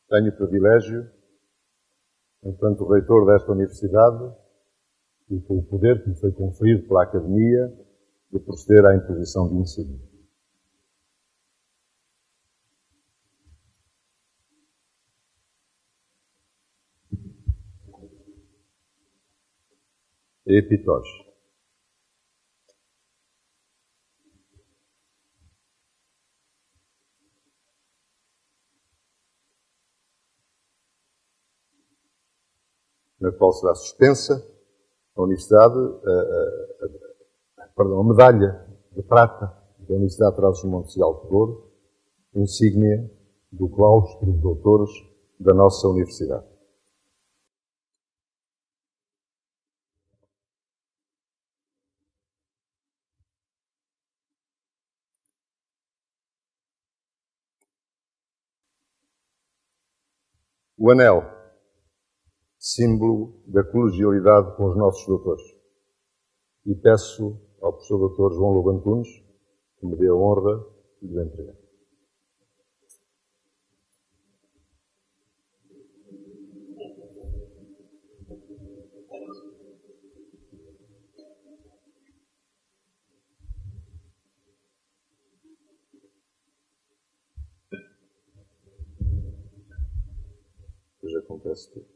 Tenho o privilégio, enquanto reitor desta Universidade, e com o poder que me foi conferido pela Academia, de proceder à imposição de iniciativa. Epitós. Na qual será suspensa a Universidade, a medalha de prata da Universidade de Trás-os-Montes e Alto Douro, insígnia do claustro de doutores da nossa Universidade. O anel, símbolo da colegialidade com os nossos doutores. E peço ao professor doutor João Lobo Antunes que me dê a honra de lhe entregar. Hoje acontece tudo.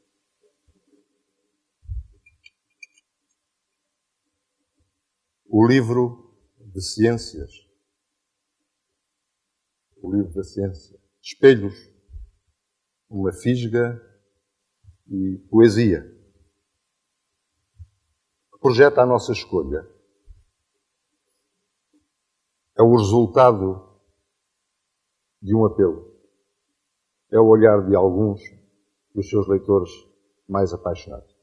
O livro de ciências. O livro da ciência. Espelhos. Uma fisga e poesia. Que projeta a nossa escolha. É o resultado de um apelo. É o olhar de alguns dos seus leitores mais apaixonados.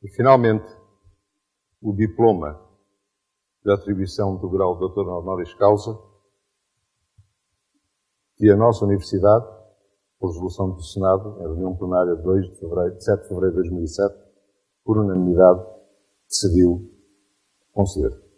E, finalmente, o diploma de atribuição do grau de doutor honoris causa, que a nossa Universidade, por resolução do Senado, em reunião plenária de 7 de fevereiro de 2007, por unanimidade, decidiu conceder.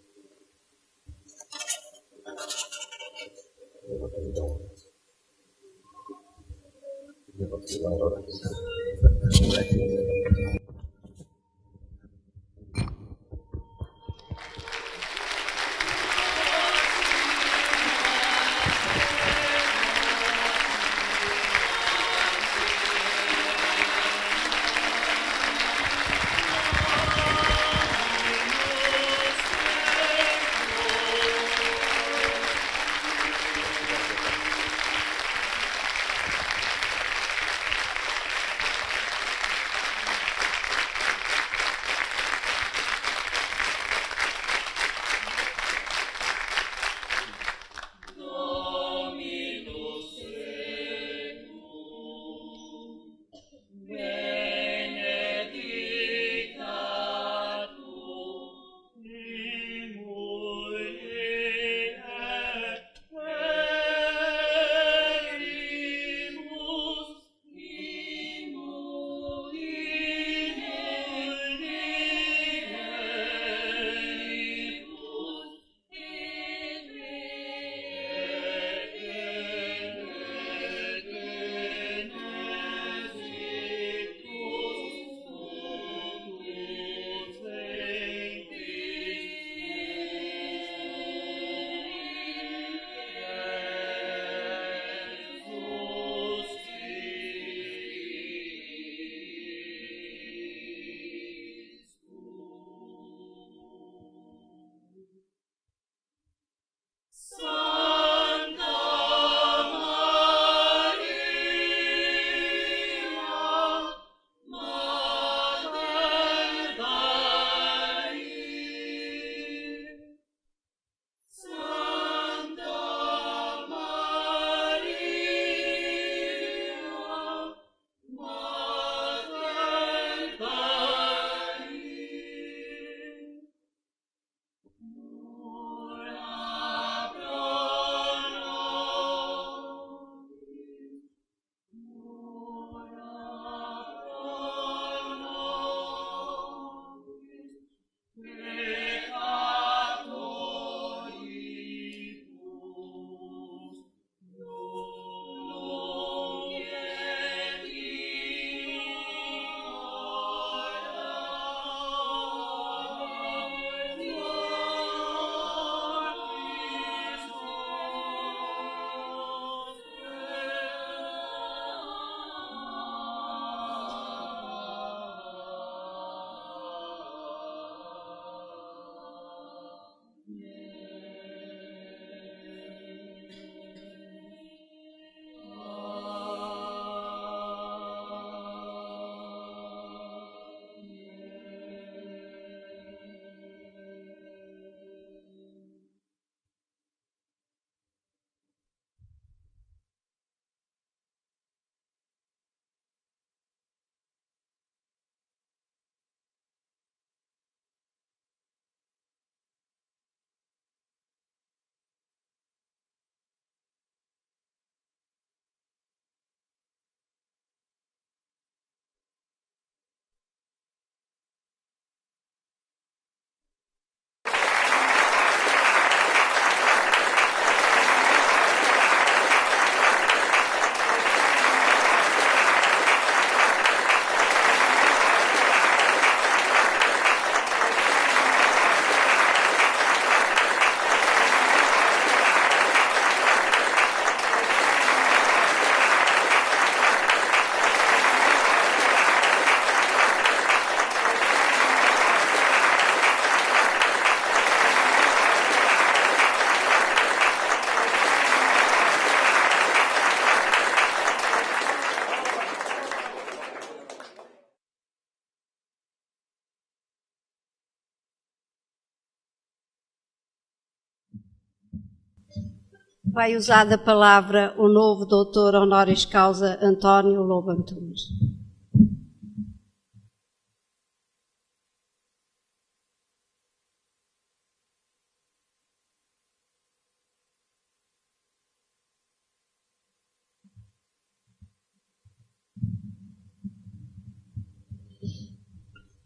Vai usar da palavra o novo doutor honoris causa António Lobo Antunes.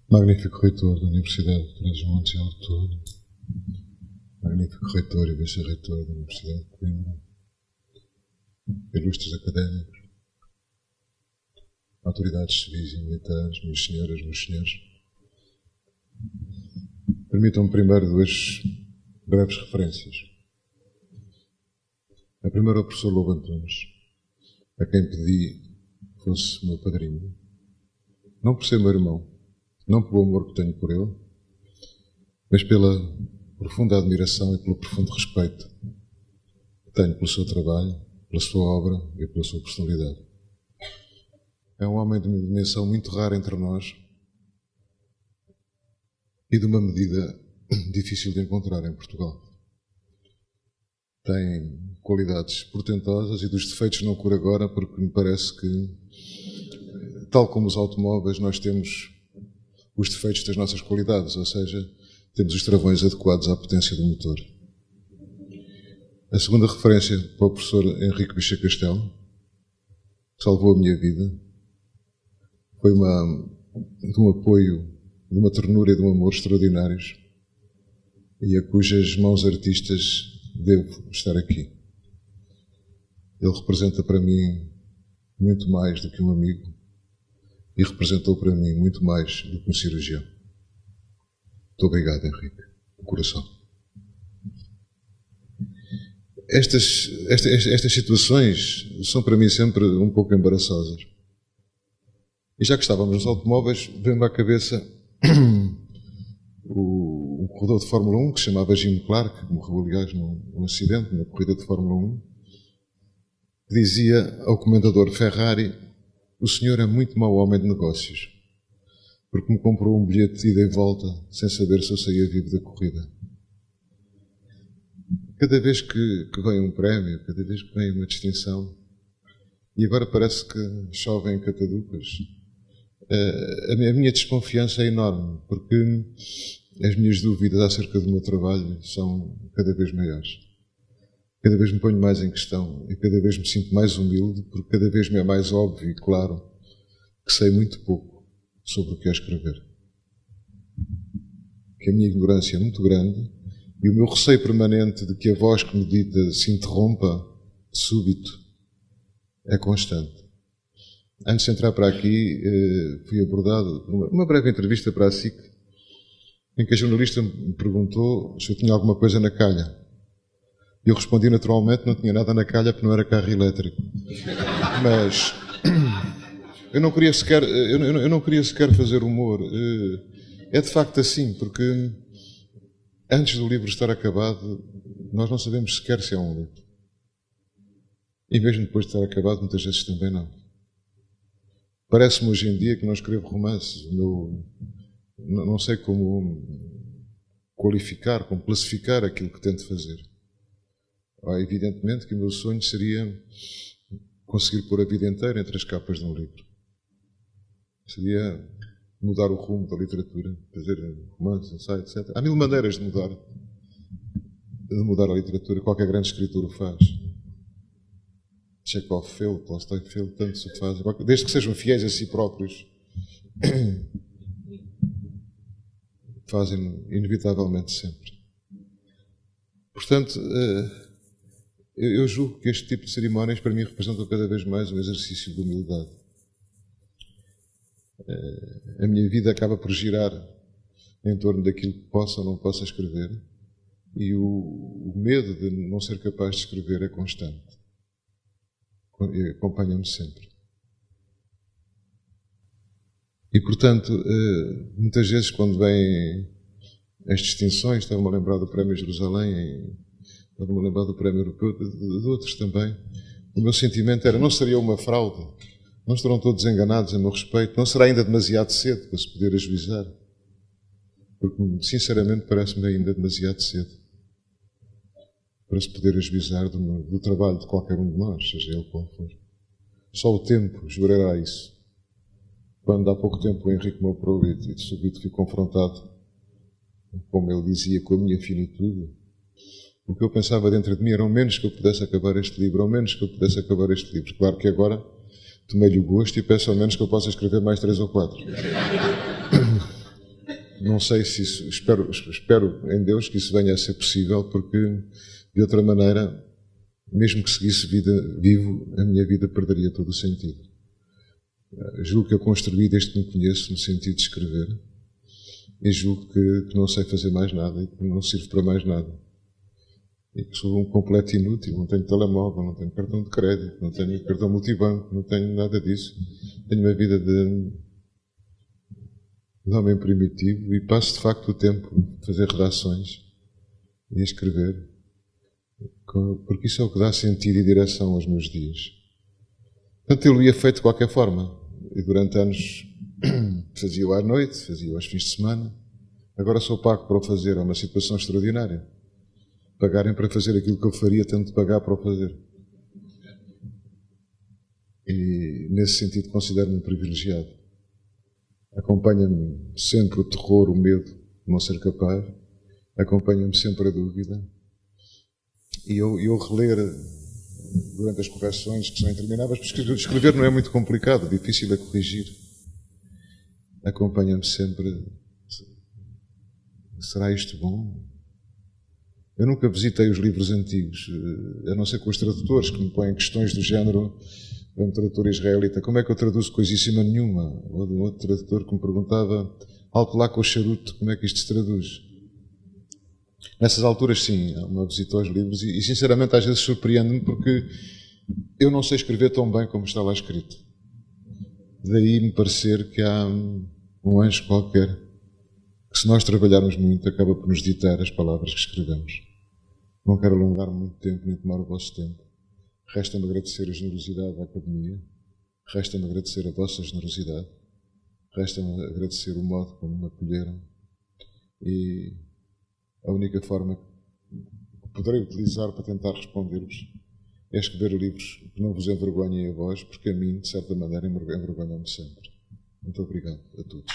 Magnífico reitor da Universidade de Trás-os-Montes e Alto Douro, magnífico reitor e vice-reitor da Universidade de Coimbra, ilustres académicos, autoridades civis e militares, minhas senhoras, meus senhores, permitam-me primeiro duas breves referências. A primeira ao professor Lobo Antunes, a quem pedi fosse meu padrinho, não por ser meu irmão, não pelo amor que tenho por ele, mas pela profunda admiração e pelo profundo respeito que tenho pelo seu trabalho, pela sua obra e pela sua personalidade. É um homem de uma dimensão muito rara entre nós e de uma medida difícil de encontrar em Portugal. Tem qualidades portentosas e dos defeitos não cura agora, porque me parece que, tal como os automóveis, nós temos os defeitos das nossas qualidades, ou seja, temos os travões adequados à potência do motor. A segunda referência para o professor Henrique Bicha Castelo, que salvou a minha vida, foi de um apoio, de uma ternura e de um amor extraordinários, e a cujas mãos artistas devo estar aqui. Ele representa para mim muito mais do que um amigo, e representou para mim muito mais do que um cirurgião. Muito obrigado, Henrique, de coração. Estas situações são para mim sempre um pouco embaraçosas. E já que estávamos nos automóveis, veio-me à cabeça um corredor de Fórmula 1 que se chamava Jim Clark, que morreu, aliás, num acidente, numa corrida de Fórmula 1, que dizia ao comendador Ferrari: o senhor é muito mau homem de negócios, porque me comprou um bilhete de ida e volta sem saber se eu saía vivo da corrida. Cada vez que vem um prémio, cada vez que vem uma distinção, e agora parece que chovem catadupas, a minha desconfiança é enorme, porque as minhas dúvidas acerca do meu trabalho são cada vez maiores. Cada vez me ponho mais em questão e cada vez me sinto mais humilde, porque cada vez me é mais óbvio e claro que sei muito pouco sobre o que é escrever. Que a minha ignorância é muito grande e o meu receio permanente de que a voz que me dita se interrompa de súbito é constante. Antes de entrar para aqui, fui abordado por uma breve entrevista para a SIC, em que a jornalista me perguntou se eu tinha alguma coisa na calha. E eu respondi naturalmente, não tinha nada na calha porque não era carro elétrico. Mas eu não queria sequer fazer humor. É de facto assim, porque antes do livro estar acabado, nós não sabemos sequer se é um livro. E mesmo depois de estar acabado, muitas vezes também não. Parece-me hoje em dia que não escrevo romances. Não sei como qualificar, como classificar aquilo que tento fazer. Evidentemente que o meu sonho seria conseguir pôr a vida inteira entre as capas de um livro. Seria mudar o rumo da literatura, fazer romances, ensaios, etc. Há mil maneiras de mudar a literatura. Qualquer grande escritor o faz. Chekhov fez, Tolstói fez, tanto se faz. Desde que sejam fiéis a si próprios, fazem inevitavelmente sempre. Portanto, eu julgo que este tipo de cerimónias para mim representam cada vez mais um exercício de humildade. A minha vida acaba por girar em torno daquilo que possa ou não possa escrever e o medo de não ser capaz de escrever é constante. Acompanha-me sempre. E, portanto, muitas vezes quando vêm as distinções, estava-me a lembrar do Prémio Jerusalém, estava-me a lembrar do Prémio Europeu, de outros também, o meu sentimento era, não seria uma fraude? Não estarão todos enganados a meu respeito? Não será ainda demasiado cedo para se poder ajuizar? Porque, sinceramente, parece-me ainda demasiado cedo para se poder ajuizar do trabalho de qualquer um de nós, seja ele qual for. Só o tempo jurará isso. Quando há pouco tempo o Henrique me operou e de súbito fui confrontado, como ele dizia, com a minha finitude, o que eu pensava dentro de mim era ao menos que eu pudesse acabar este livro, ao menos que eu pudesse acabar este livro. Claro que agora tomei-lhe o gosto e peço ao menos que eu possa escrever mais 3 ou 4. Não sei se isso, espero em Deus que isso venha a ser possível, porque de outra maneira, mesmo que seguisse vivo, a minha vida perderia todo o sentido. Julgo que eu construí desde que me conheço no sentido de escrever, e julgo que não sei fazer mais nada e que não sirvo para mais nada. E que sou um completo inútil, não tenho telemóvel, não tenho cartão de crédito, não tenho cartão multibanco, não tenho nada disso. Tenho uma vida de homem primitivo e passo de facto o tempo a fazer redações e a escrever, porque isso é o que dá sentido e direção aos meus dias. Portanto, eu o ia feito de qualquer forma, e durante anos fazia-o à noite, fazia-o aos fins de semana. Agora sou pago para o fazer, é uma situação extraordinária. Pagarem para fazer aquilo que eu faria, tendo de pagar para o fazer. E nesse sentido considero-me um privilegiado. Acompanha-me sempre o terror, o medo de não ser capaz, acompanha-me sempre a dúvida. E eu reler durante as correções, que são intermináveis, porque escrever não é muito complicado, difícil é corrigir. Acompanha-me sempre. Será isto bom? Eu nunca visitei os livros antigos, a não ser com os tradutores, que me põem questões do género, um tradutor israelita, como é que eu traduzo coisíssima nenhuma? Ou de um outro tradutor que me perguntava, alto lá com o charuto, como é que isto se traduz? Nessas alturas, sim, há uma visita aos livros e sinceramente às vezes surpreende-me porque eu não sei escrever tão bem como está lá escrito. Daí me parecer que há um anjo qualquer que, se nós trabalharmos muito, acaba por nos ditar as palavras que escrevemos. Não quero alongar muito tempo nem tomar o vosso tempo. Resta-me agradecer a generosidade da Academia, resta-me agradecer a vossa generosidade, resta-me agradecer o modo como me acolheram e a única forma que poderei utilizar para tentar responder-vos é escrever livros que não vos envergonhem a vós, porque a mim, de certa maneira, envergonham-me sempre. Muito obrigado a todos.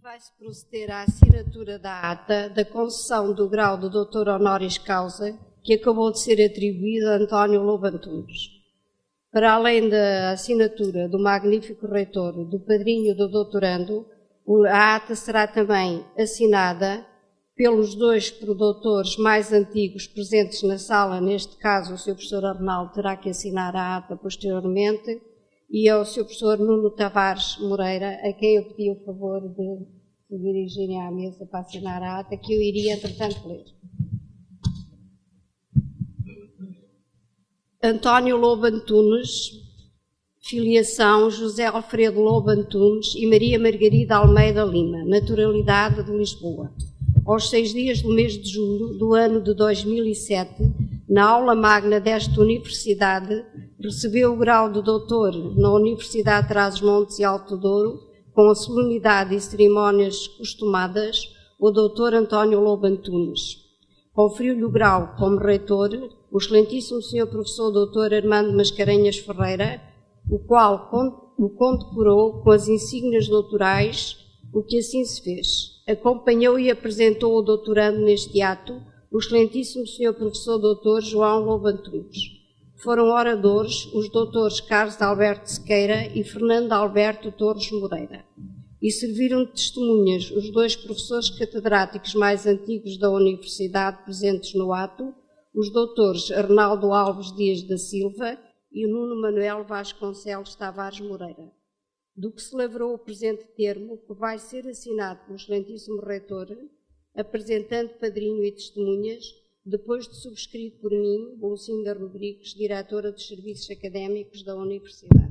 Vai-se proceder à assinatura da ata da concessão do grau de doutor honoris causa que acabou de ser atribuído a António Lobo Antunes. Para além da assinatura do magnífico reitor, do padrinho do doutorando, a ata será também assinada pelos 2 produtores mais antigos presentes na sala, neste caso o Sr. Professor Arnaldo terá que assinar a ata posteriormente, e ao Sr. Professor Nuno Tavares Moreira, a quem eu pedi o favor de se dirigirem à mesa para assinar a ata, que eu iria, entretanto, ler. António Lobo Antunes, filiação José Alfredo Lobo Antunes e Maria Margarida Almeida Lima, naturalidade de Lisboa. Aos 6 dias do mês de julho do ano de 2007, na aula magna desta universidade, recebeu o grau de doutor na Universidade de Trás-os-Montes e Alto Douro, com a solenidade e cerimónias costumadas, o doutor António Lobo Antunes. Conferiu-lhe o grau como reitor o excelentíssimo Sr. Professor Dr. Armando Mascarenhas Ferreira, o qual o condecorou com as insígnias doutorais, o que assim se fez. Acompanhou e apresentou o doutorando neste ato o excelentíssimo Sr. Professor Dr. João Lobo Antunes. Foram oradores os doutores Carlos Alberto Sequeira e Fernando Alberto Torres Moreira. E serviram de testemunhas os 2 professores catedráticos mais antigos da Universidade presentes no ato, os doutores Arnaldo Alves Dias da Silva e Nuno Manuel Vasconcelos Tavares Moreira. do que se lavrou o presente termo, que vai ser assinado pelo excelentíssimo reitor, apresentando padrinho e testemunhas, depois de subscrito por mim, Lucinda Rodrigues, diretora dos Serviços Académicos da Universidade.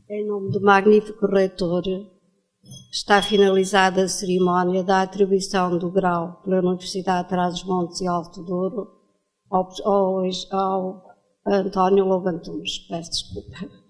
Em nome do magnífico reitor, está finalizada a cerimónia da atribuição do grau pela Universidade de Trás-os-Montes e Alto Douro ao António Lobantunes. Peço desculpa.